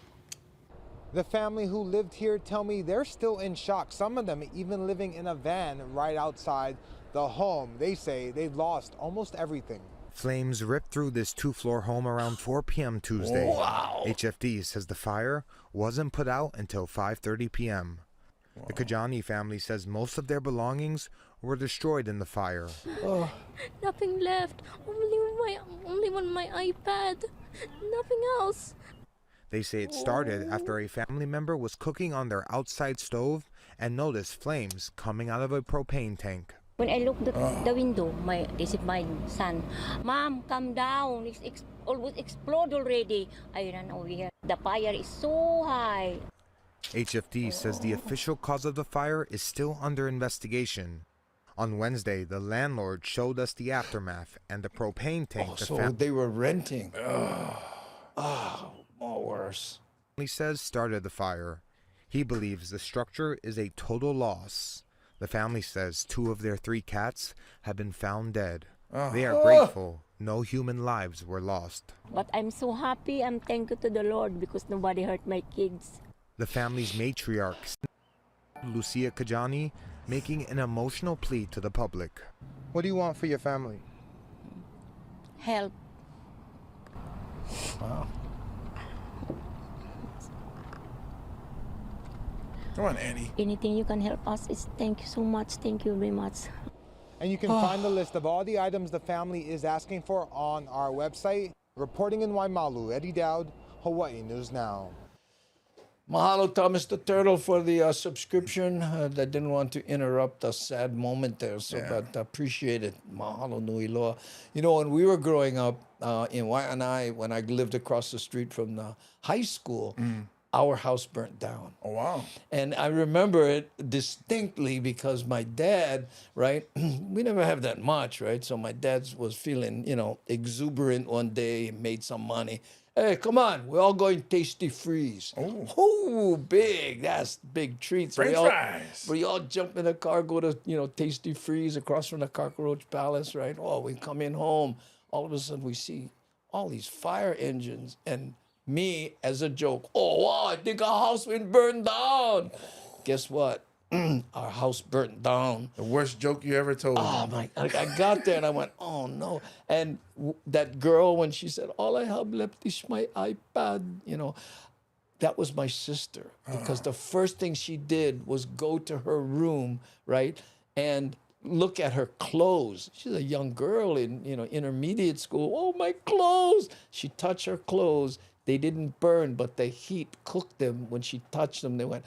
G: The family who lived here tell me they're still in shock. Some of them even living in a van right outside the home. They say they've lost almost everything.
I: Flames ripped through this 2-floor home around 4 p.m. Tuesday.
B: Wow.
I: HFD says the fire wasn't put out until 5:30 p.m. Wow. The Kajani family says most of their belongings were destroyed in the fire.
B: Oh.
Y: Nothing left. Only my iPad. Nothing else.
I: They say it started after a family member was cooking on their outside stove and noticed flames coming out of a propane tank.
Y: When I looked at the window, this is my son. Mom, calm down. It's almost explode already. I ran over here. The fire is so high.
I: HFD says the official cause of the fire is still under investigation. On Wednesday, the landlord showed us the aftermath and the propane tank.
B: So they were renting. More worse.
I: He says started the fire. He believes the structure is a total loss. The family says 2 of their 3 cats have been found dead. They are grateful no human lives were lost.
Y: But I'm so happy. I'm thankful to the Lord because nobody hurt my kids.
I: The family's matriarch, Lucia Kajani, making an emotional plea to the public.
G: What do you want for your family?
Y: Help.
B: Wow.
C: Come on, Annie.
Y: Anything you can help us is thank you so much. Thank you very much.
G: And you can find the list of all the items the family is asking for on our website. Reporting in Waimalu, Eddie Dowd, Hawaii News Now.
B: Mahalo, Thomas the Turtle, for the subscription. I didn't want to interrupt a sad moment there, but appreciate it. Mahalo nui loa. You know, when we were growing up in Waianae, when I lived across the street from the high school, our house burnt down.
C: Oh, wow.
B: And I remember it distinctly because my dad, right, we never have that much, right? So my dad was feeling, exuberant one day, made some money. Hey, come on, we're all going Tasty Freeze. Oh, big, that's big treats.
C: French fries.
B: We all jump in the car, go to, Tasty Freeze across from the Cockroach Palace, right? Oh, we come in home. All of a sudden we see all these fire engines and Me as a joke. Oh, wow, I think our house went burned down. Guess what? Our house burnt down.
C: The worst joke you ever told.
B: Oh my! I got there and I went, oh no! And that girl, when she said, "All I have left is my iPad," that was my sister, because the first thing she did was go to her room, right, and look at her clothes. She's a young girl in intermediate school. Oh, my clothes! She touched her clothes. They didn't burn, but the heat cooked them. When she touched them, they went,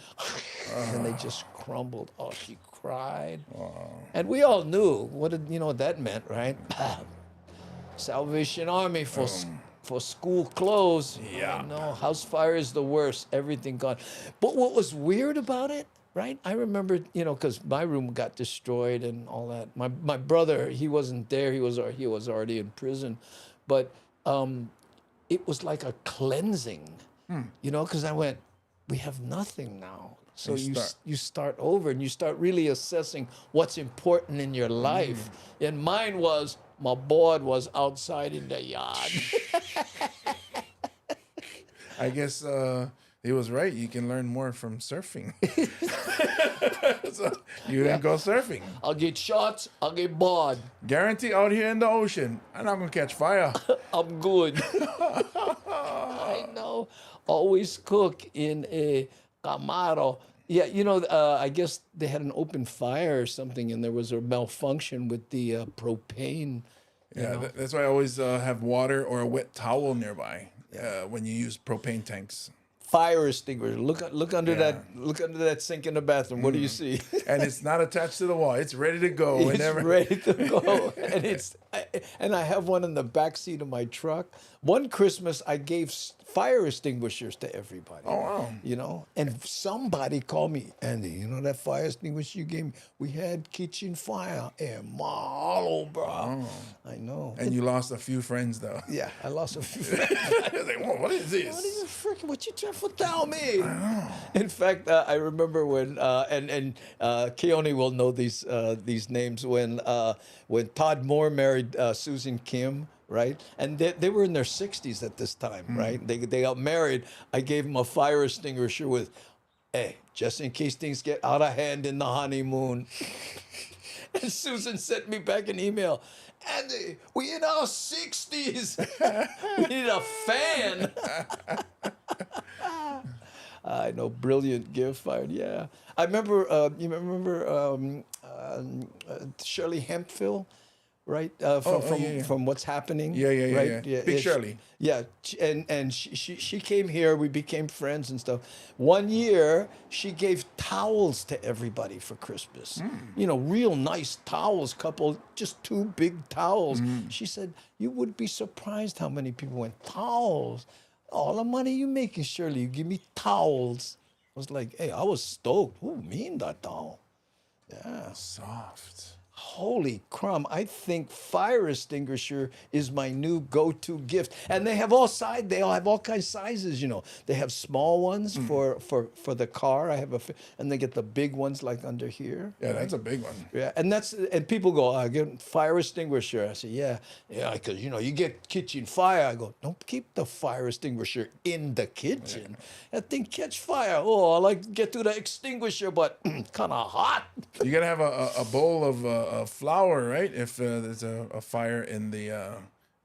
B: and they just crumbled. Oh, she cried. And we all knew what that meant, right? Salvation Army for school clothes.
C: Yeah.
B: No, house fire is the worst. Everything gone. But what was weird about it, right? I remember, because my room got destroyed and all that. My brother, he wasn't there. He was already in prison, but it was like a cleansing, because I went, we have nothing now. So you start over and you start really assessing what's important in your life. And mine was, my board was outside in the yard.
C: I guess he was right. You can learn more from surfing. So you didn't go surfing.
B: I'll get shots, I'll get bored.
C: Guarantee out here in the ocean, I'm not going to catch fire.
B: I'm good. I know. Always cook in a Camaro. Yeah, I guess they had an open fire or something, and there was a malfunction with the propane.
C: Yeah, that's why I always have water or a wet towel nearby when you use propane tanks.
B: Fire extinguisher. Look under that sink in the bathroom. What do you see?
C: And it's not attached to the wall. It's ready to go.
B: It's ready to go. And I have one in the back seat of my truck. One Christmas, I gave fire extinguishers to everybody.
C: Oh, wow.
B: And somebody called me, Andy, that fire extinguisher you gave me? We had kitchen fire in Mahalo, bro.
C: Oh.
B: I know.
C: And you lost a few friends, though.
B: Yeah, I lost a few friends.
C: I was like, whoa, what is this?
B: What you trying to tell me? In fact, I remember when, Keone will know these names, when Todd Moore married Susan Kim, right? And they were in their 60s at this time, right? They got married. I gave them a fire extinguisher with, hey, just in case things get out of hand in the honeymoon. And Susan sent me back an email. Andy, we in our 60s. We need a fan. I know, brilliant gift fired. Yeah, I remember. You remember Shirley Hemphill, right? From What's Happening.
C: Yeah. Big Shirley.
B: Yeah, and she came here. We became friends and stuff. One year, she gave towels to everybody for Christmas. Real nice towels, just 2 big towels. She said, "You would be surprised how many people went, towels. All the money you making, Shirley, you give me towels." I was like, hey, I was stoked. Who mean that towel? Yeah.
C: Soft.
B: Holy crumb. I think fire extinguisher is my new go-to gift. And they have all kinds of sizes, They have small ones for the car. And they get the big ones like under here.
C: Yeah, that's a big one.
B: Yeah, and people go, I get fire extinguisher. I say, yeah, because you get kitchen fire. I go, don't keep the fire extinguisher in the kitchen. That thing catch fire. Oh, I like to get to the extinguisher, but kind of hot.
C: You gotta have a bowl of flour, right? If there's a fire in the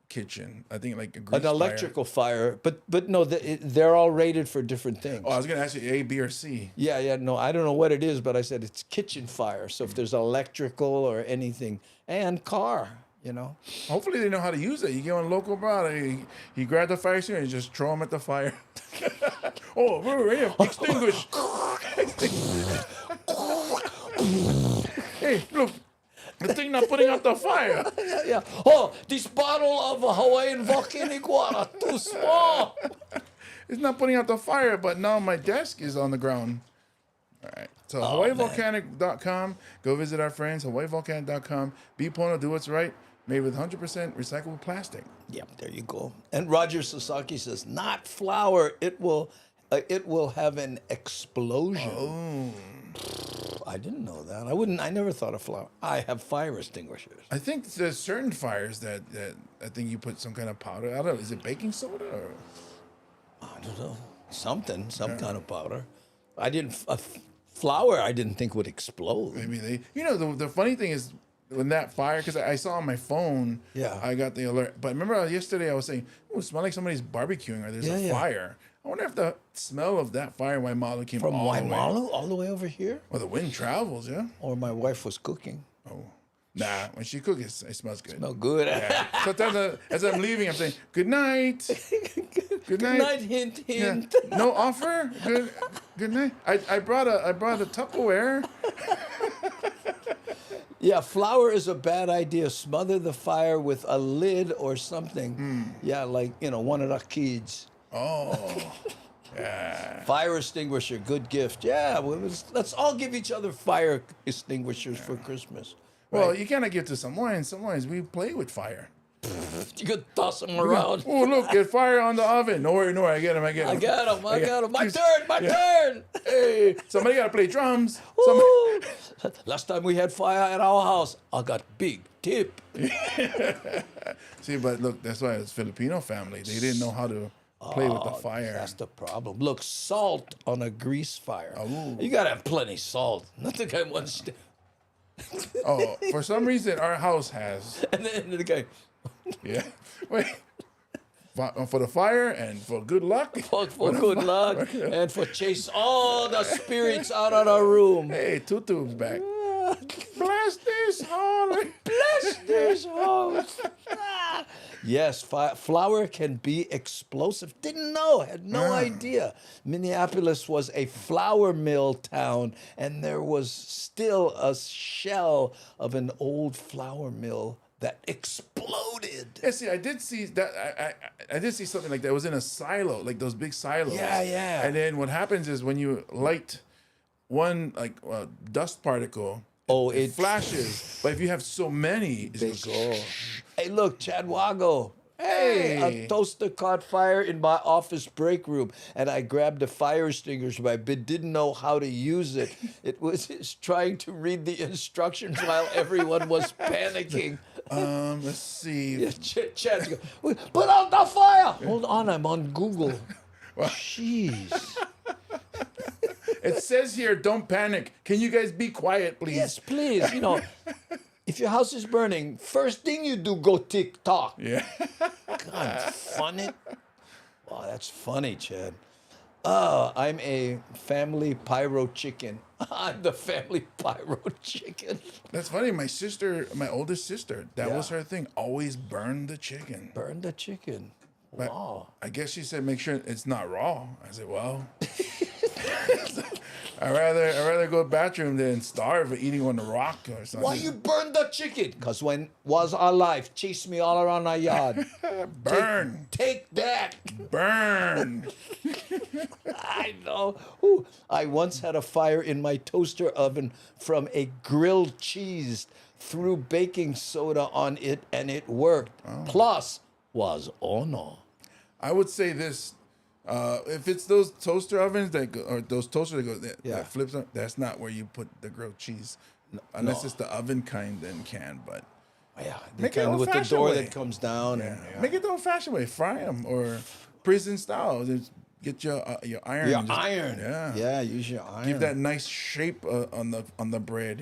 C: kitchen, I think like a grease
B: an electrical fire. But no, they're all rated for different things.
C: Oh, I was gonna ask you A, B, or C.
B: Yeah. No, I don't know what it is, but I said it's kitchen fire. So if there's electrical or anything, and car.
C: Hopefully they know how to use it. You get one local bro, he grabbed the fire extinguisher and just throw him at the fire. Oh, we're ready to extinguish. Hey, look, the thing not putting out the fire.
B: Yeah. Oh, this bottle of Hawaiian volcanic water, too small.
C: It's not putting out the fire, but now my desk is on the ground. All right. So HawaiiVolcanic.com. Go visit our friends, HawaiiVolcanic.com. Be Pono, do what's right. Made with 100% recyclable plastic.
B: Yep, there you go. And Roger Sasaki says, not flour. It will have an explosion.
C: Oh.
B: I didn't know that. I never thought of flour. I have fire extinguishers.
C: I think there's certain fires that I think you put some kind of powder. I don't know. Is it baking soda or?
B: some kind of powder. I didn't. Flour, I didn't think would explode.
C: Maybe they. You know, the funny thing is when that fire, because I saw on my phone.
B: Yeah.
C: I got the alert. But remember yesterday I was saying, "Oh, it smells like somebody's barbecuing or there's a fire." I wonder if the smell of that fire in Waimalu came
B: from
C: all
B: Waimalu all the way over here.
C: Well, the wind travels, yeah.
B: Or my wife was cooking.
C: Oh. Nah, when she cooks, it smells good.
B: Smell good.
C: Yeah. Sometimes as I'm leaving, I'm saying, good night. Good night.
B: Good night, hint, hint.
C: Yeah. No offer? Good night. I brought a Tupperware.
B: Yeah, flour is a bad idea. Smother the fire with a lid or something. Yeah, like, one of the kids.
C: Oh. Yeah.
B: Fire extinguisher, good gift. Yeah, let's all give each other fire extinguishers for Christmas.
C: Well,
B: right?
C: you cannot give to some wines. Some wines, we play with fire.
B: You could toss them around.
C: Oh, look, get fire on the oven. No worry, I get him.
B: I got him. My turn.
C: Hey, somebody got to play drums.
B: Last time we had fire at our house, I got big tip.
C: See, but look, that's why it's Filipino family. They didn't know how to play with the fire.
B: That's the problem. Look, salt on a grease fire.
C: Oh.
B: You got to have plenty salt. Not the guy wants to.
C: Oh, for some reason, our house has.
B: And then the guy.
C: Yeah. Wait. For the fire and for good luck.
B: For good luck and for chase all the spirits out of the room.
C: Hey, Tutu's back. Bless this house.
B: Bless this house. Yes, flour can be explosive. Didn't know, had no idea. Minneapolis was a flour mill town, and there was still a shell of an old flour mill that exploded.
C: Yeah, see, I did see that. I did see something like that. It was in a silo, like those big silos.
B: Yeah.
C: And then what happens is when you light one dust particle, it flashes. But if you have so many, it's
B: go. Hey, look, Chad Wago. Hey, a toaster caught fire in my office break room, and I grabbed a fire extinguisher, but I didn't know how to use it. It's trying to read the instructions while everyone was panicking.
C: Let's see.
B: Yeah, Chad's go, put out the fire. Hold on, I'm on Google. Jeez.
C: It says here, don't panic. Can you guys be quiet, please?
B: Yes, please. If your house is burning, first thing you do, go TikTok.
C: Yeah.
B: God, funny. Wow, that's funny, Chad. I'm a family pyro chicken. I'm the family pyro chicken.
C: That's funny. My sister, my oldest sister, that was her thing. Always burn the chicken.
B: Burn the chicken.
C: But
B: wow.
C: I guess she said, make sure it's not raw. I said, well, I'd rather go to the bathroom than starve eating on the rock or something.
B: Why you burn the chicken? Because when was alive, chased me all around the yard.
C: Burn.
B: Take that.
C: Burn.
B: I know. Ooh, I once had a fire in my toaster oven from a grilled cheese. Threw baking soda on it and it worked. Plus was no.
C: I would say this. If it's those toaster ovens or those toasters that flips up, that's not where you put the grilled cheese, unless it's the oven kind. Then can, but
B: make it with the door that comes down.
C: Yeah. Make it the old-fashioned way. Fry them or prison style. Just get your iron.
B: Your iron. Yeah. Use your iron.
C: Give that nice shape on the bread.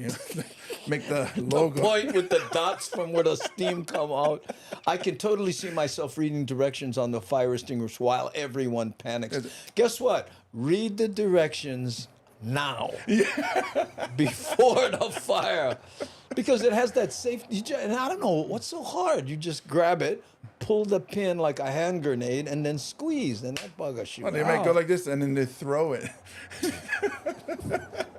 C: Make the logo.
B: The point with the dots from where the steam come out. I can totally see myself reading directions on the fire extinguisher while everyone panics. Guess what? Read the directions now. Before the fire. Because it has that safety. And I don't know, what's so hard? You just grab it, pull the pin like a hand grenade, and then squeeze, and that bugger shoots.
C: Well, they might go like this, and then they throw it.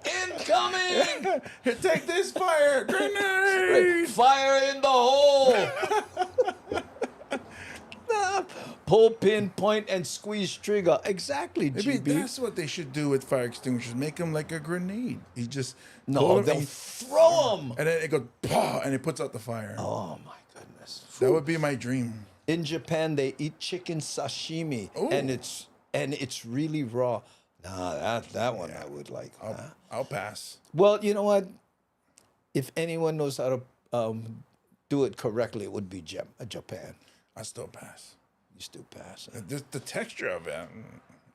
B: Incoming!
C: Take this fire! Grenade!
B: Fire in the hole! Pull pin, point, and squeeze trigger. Exactly,
C: Maybe
B: GB.
C: that's what they should do with fire extinguishers. Make them like a grenade. You just
B: they'll throw them.
C: And then it goes, "Pah," and it puts out the fire.
B: Oh, my goodness.
C: That would be my dream.
B: In Japan, they eat chicken sashimi, and it's really raw. Nah, that one I would like.
C: I'll pass.
B: Well, you know what? If anyone knows how to do it correctly, it would be Japan.
C: I still pass.
B: Used to pass.
C: The texture of it,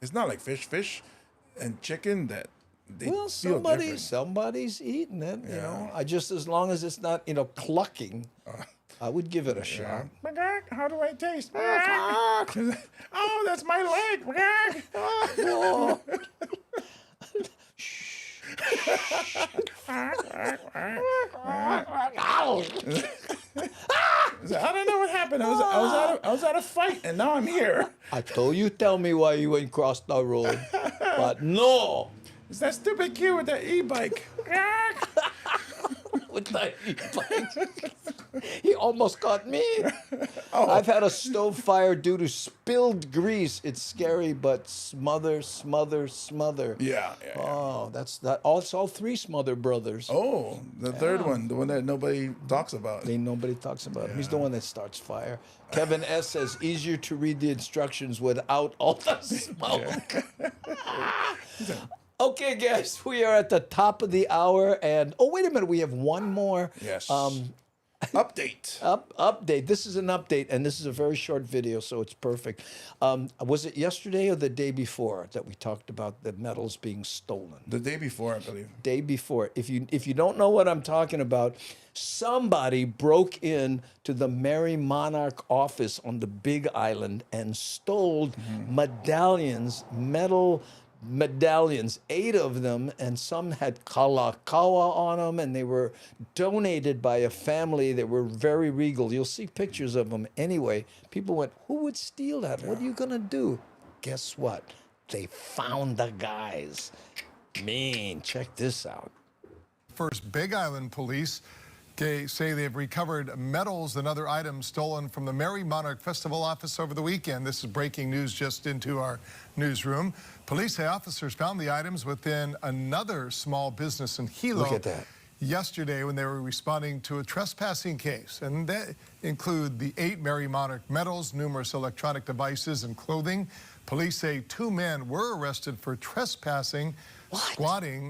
C: it's not like fish and chicken that they
B: Well,
C: feel different.
B: somebody's eating it, you know. I just, as long as it's not, clucking, I would give it a shot.
C: How do I taste? Oh, that's my leg.
B: Oh.
C: I don't know what happened. I was at a fight, and now I'm here.
B: I told you, tell me why you ain't crossed the road, but no.
C: It's that stupid kid with that e-bike.
B: With the e-bike. He almost got me. I've had a stove fire due to spilled grease. It's scary, but smother.
C: Yeah.
B: Oh, that's that. It's all three Smother brothers.
C: Oh, the third one, the one that nobody talks about.
B: Nobody talks about him. He's the one that starts fire. Kevin S. says, easier to read the instructions without all the smoke. Okay, guys, we are at the top of the hour, and wait a minute, we have one more.
C: Yes.
B: Update. Update. This is an update, and this is a very short video, so it's perfect. Was it yesterday or the day before that we talked about the metals being stolen?
C: The day before, I believe.
B: Day before. If you don't know what I'm talking about, somebody broke in to the Mary Monarch office on the Big Island and stole medallions, metal medallions, 8 of them, and some had kalakaua on them, and they were donated by a family that were very regal. You'll see pictures of them. Anyway, people went, who would steal that? What are you going to do? Guess what? They found the guys. Man, check this out.
D: First, Big Island police say they've recovered metals and other items stolen from the Mary Monarch Festival office over the weekend. This is breaking news just into our newsroom. Police say officers found the items within another small business in Hilo.
B: Look at that.
D: Yesterday when they were responding to a trespassing case. And that include the 8 Mary Monarch medals, numerous electronic devices, and clothing. Police say 2 men were arrested for trespassing,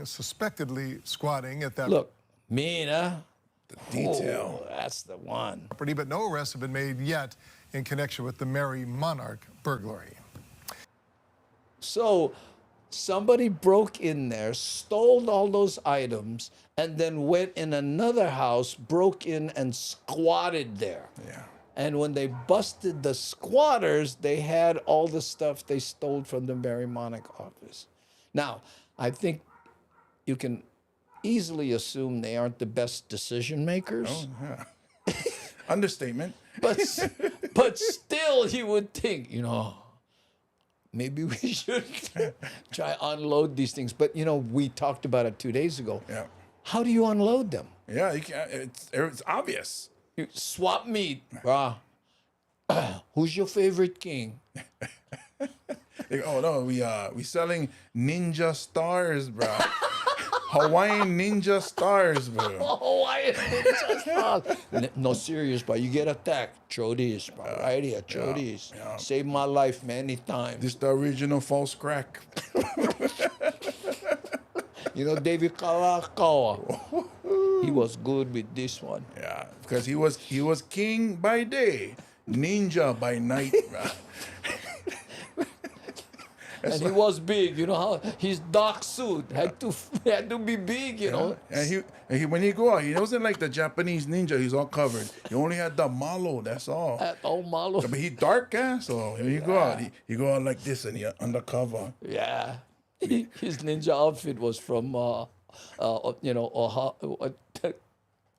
D: suspectedly squatting at that.
B: Look, Mina.
C: The detail.
B: Oh, that's the one.
D: Property, but no arrests have been made yet in connection with the Mary Monarch burglary.
B: So somebody broke in there, stole all those items, and then went in another house, broke in and squatted there.
C: Yeah.
B: And when they busted the squatters, they had all the stuff they stole from the Mary Monarch office. Now, I think you can easily assume they aren't the best decision makers.
C: Oh, yeah. Understatement.
B: But still, you would think, maybe we should try unload these things. But, we talked about it 2 days ago.
C: Yeah.
B: How do you unload them?
C: Yeah, you can't. It's obvious.
B: You swap meat. Who's your favorite king?
C: Oh no, we selling ninja stars, bro. Hawaiian ninja stars, bro.
B: Hawaiian ninja stars. No, serious, bro. You get attacked. Throw this, bro. Right here. Throw this.
C: Yeah.
B: Saved my life many times.
C: This the original false crack.
B: David Kalakaua. He was good with this one.
C: Yeah, because he was king by day, ninja by night, bro.
B: And he was big, how his dark suit had to be big,
C: And he when he go out, he wasn't like the Japanese ninja. He's all covered. He only had the malo. That's all.
B: Malo.
C: But he dark, so when you go out, he go out like this and he undercover.
B: Yeah, his ninja outfit was from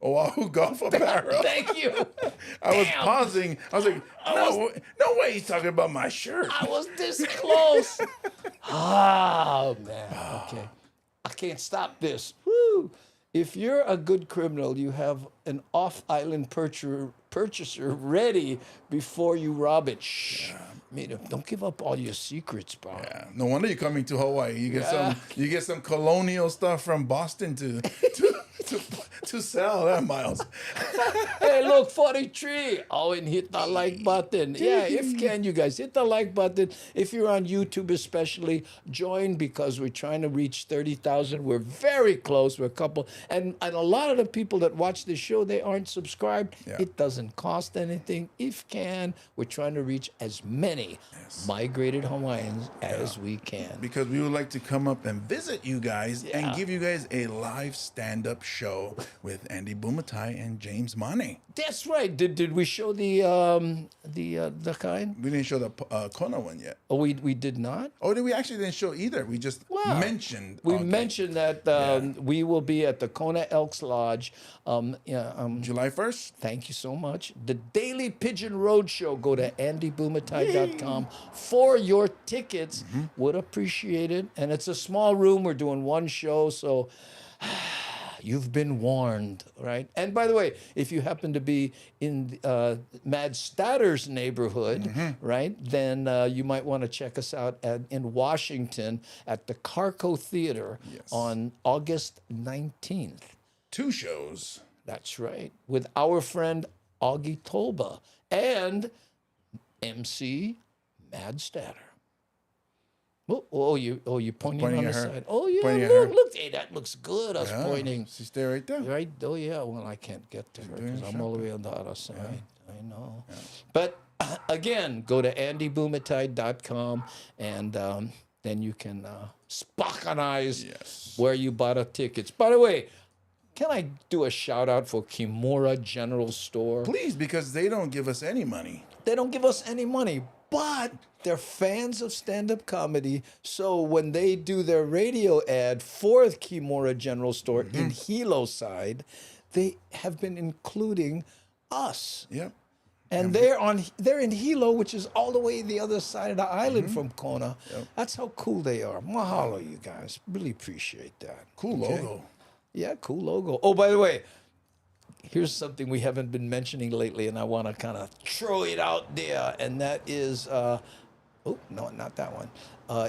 C: Oahu Golf Apparel.
B: Thank you.
C: I was pausing. I was like, no way he's talking about my shirt.
B: I was this close. Oh, man. Okay. I can't stop this. Woo. If you're a good criminal, you have an off-island purchaser ready before you rob it. Shh. Don't give up all your secrets, bro.
C: Yeah. No wonder you're coming to Hawaii. You get some colonial stuff from Boston to to sell that, Miles.
B: Hey, look, 43. Oh, and hit the like button. Yeah, if can, you guys, hit the like button. If you're on YouTube especially, join because we're trying to reach 30,000. We're very close. We're a couple. And a lot of the people that watch this show, they aren't subscribed.
C: Yeah.
B: It doesn't cost anything. If can, we're trying to reach as many migrated Hawaiians as we can.
C: Because we would like to come up and visit you guys and give you guys a live stand-up show with Andy Bumatai and James Mane.
B: That's right. Did we show the kind?
C: We didn't show the Kona one yet.
B: Oh, we did not?
C: Oh, we actually didn't show either. We just mentioned.
B: We mentioned that we will be at the Kona Elks Lodge.
C: July 1st.
B: Thank you so much. The Daily Pigeon Roadshow. Go to andybumatai.com for your tickets. Would appreciate it. And it's a small room. We're doing one show, so you've been warned, right? And by the way, if you happen to be in Mad Statter's neighborhood, right, then you might want to check us out in Washington at the Carco Theater on August 19th.
C: 2 shows.
B: That's right. With our friend Augie Tolba and MC Mad Statter. You're pointing on the side. Oh, yeah, look. Hey, that looks good. I was pointing.
C: She's there right there.
B: Right? Oh, yeah. Well, I can't get to her because I'm all the way on the other side. I know. Yeah. But again, go to andybumatai.com and then you can spockanize where you bought our tickets. By the way, can I do a shout out for Kimura General Store?
C: Please, because they don't give us any money.
B: They don't give us any money, but they're fans of stand-up comedy. So when they do their radio ad for Kimura General Store in Hilo side, they have been including us.
C: Yep.
B: And they're in Hilo, which is all the way the other side of the island from Kona. Yep. That's how cool they are. Mahalo, you guys. Really appreciate that.
C: Cool logo.
B: Yeah, cool logo. Oh, by the way, here's something we haven't been mentioning lately, and I want to kind of throw it out there, and that is, oh, no, not that one.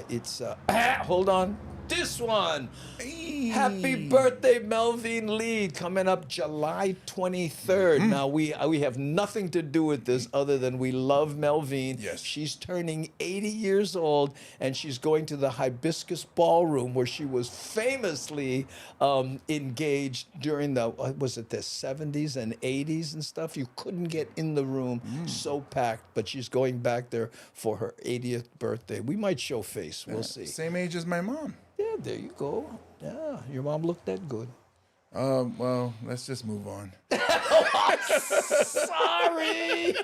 B: It's, hold on, this one. Hey. Happy birthday, Melvin Lee, coming up July 23rd. Now, we have nothing to do with this other than we love Melvin.
C: Yes.
B: She's turning 80 years old, and she's going to the Hibiscus Ballroom, where she was famously engaged during the, was it the 70s and 80s and stuff? You couldn't get in the room, so packed, but she's going back there for her 80th birthday. We might show face, we'll see.
C: Same age as my mom.
B: Yeah, there you go. Yeah, your mom looked that good.
C: Well, let's just move on.
B: Sorry.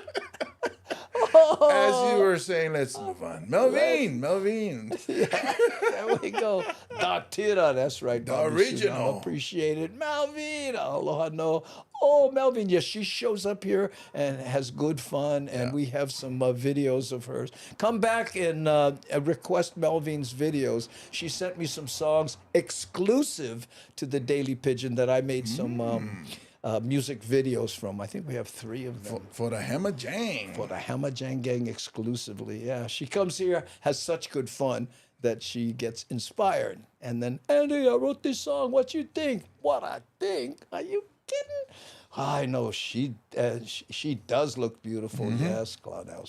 C: As you were saying, let's move on. Melvin.
B: Yeah, there we go. Datira, that's right.
C: The original.
B: Appreciate it. Melvin. Aloha no. Oh, Melvin, yes, she shows up here and has good fun, and we have some videos of hers. Come back and request Melvin's videos. She sent me some songs exclusive to the Daily Pigeon that I made some music videos from. I think we have 3 of them.
C: For the Hammer Jang.
B: For the Hammer Jang Gang exclusively, yeah. She comes here, has such good fun that she gets inspired. And then, Andy, I wrote this song. What you think? What I think? Are you kidding? I know she does look beautiful. Yes, Claudel.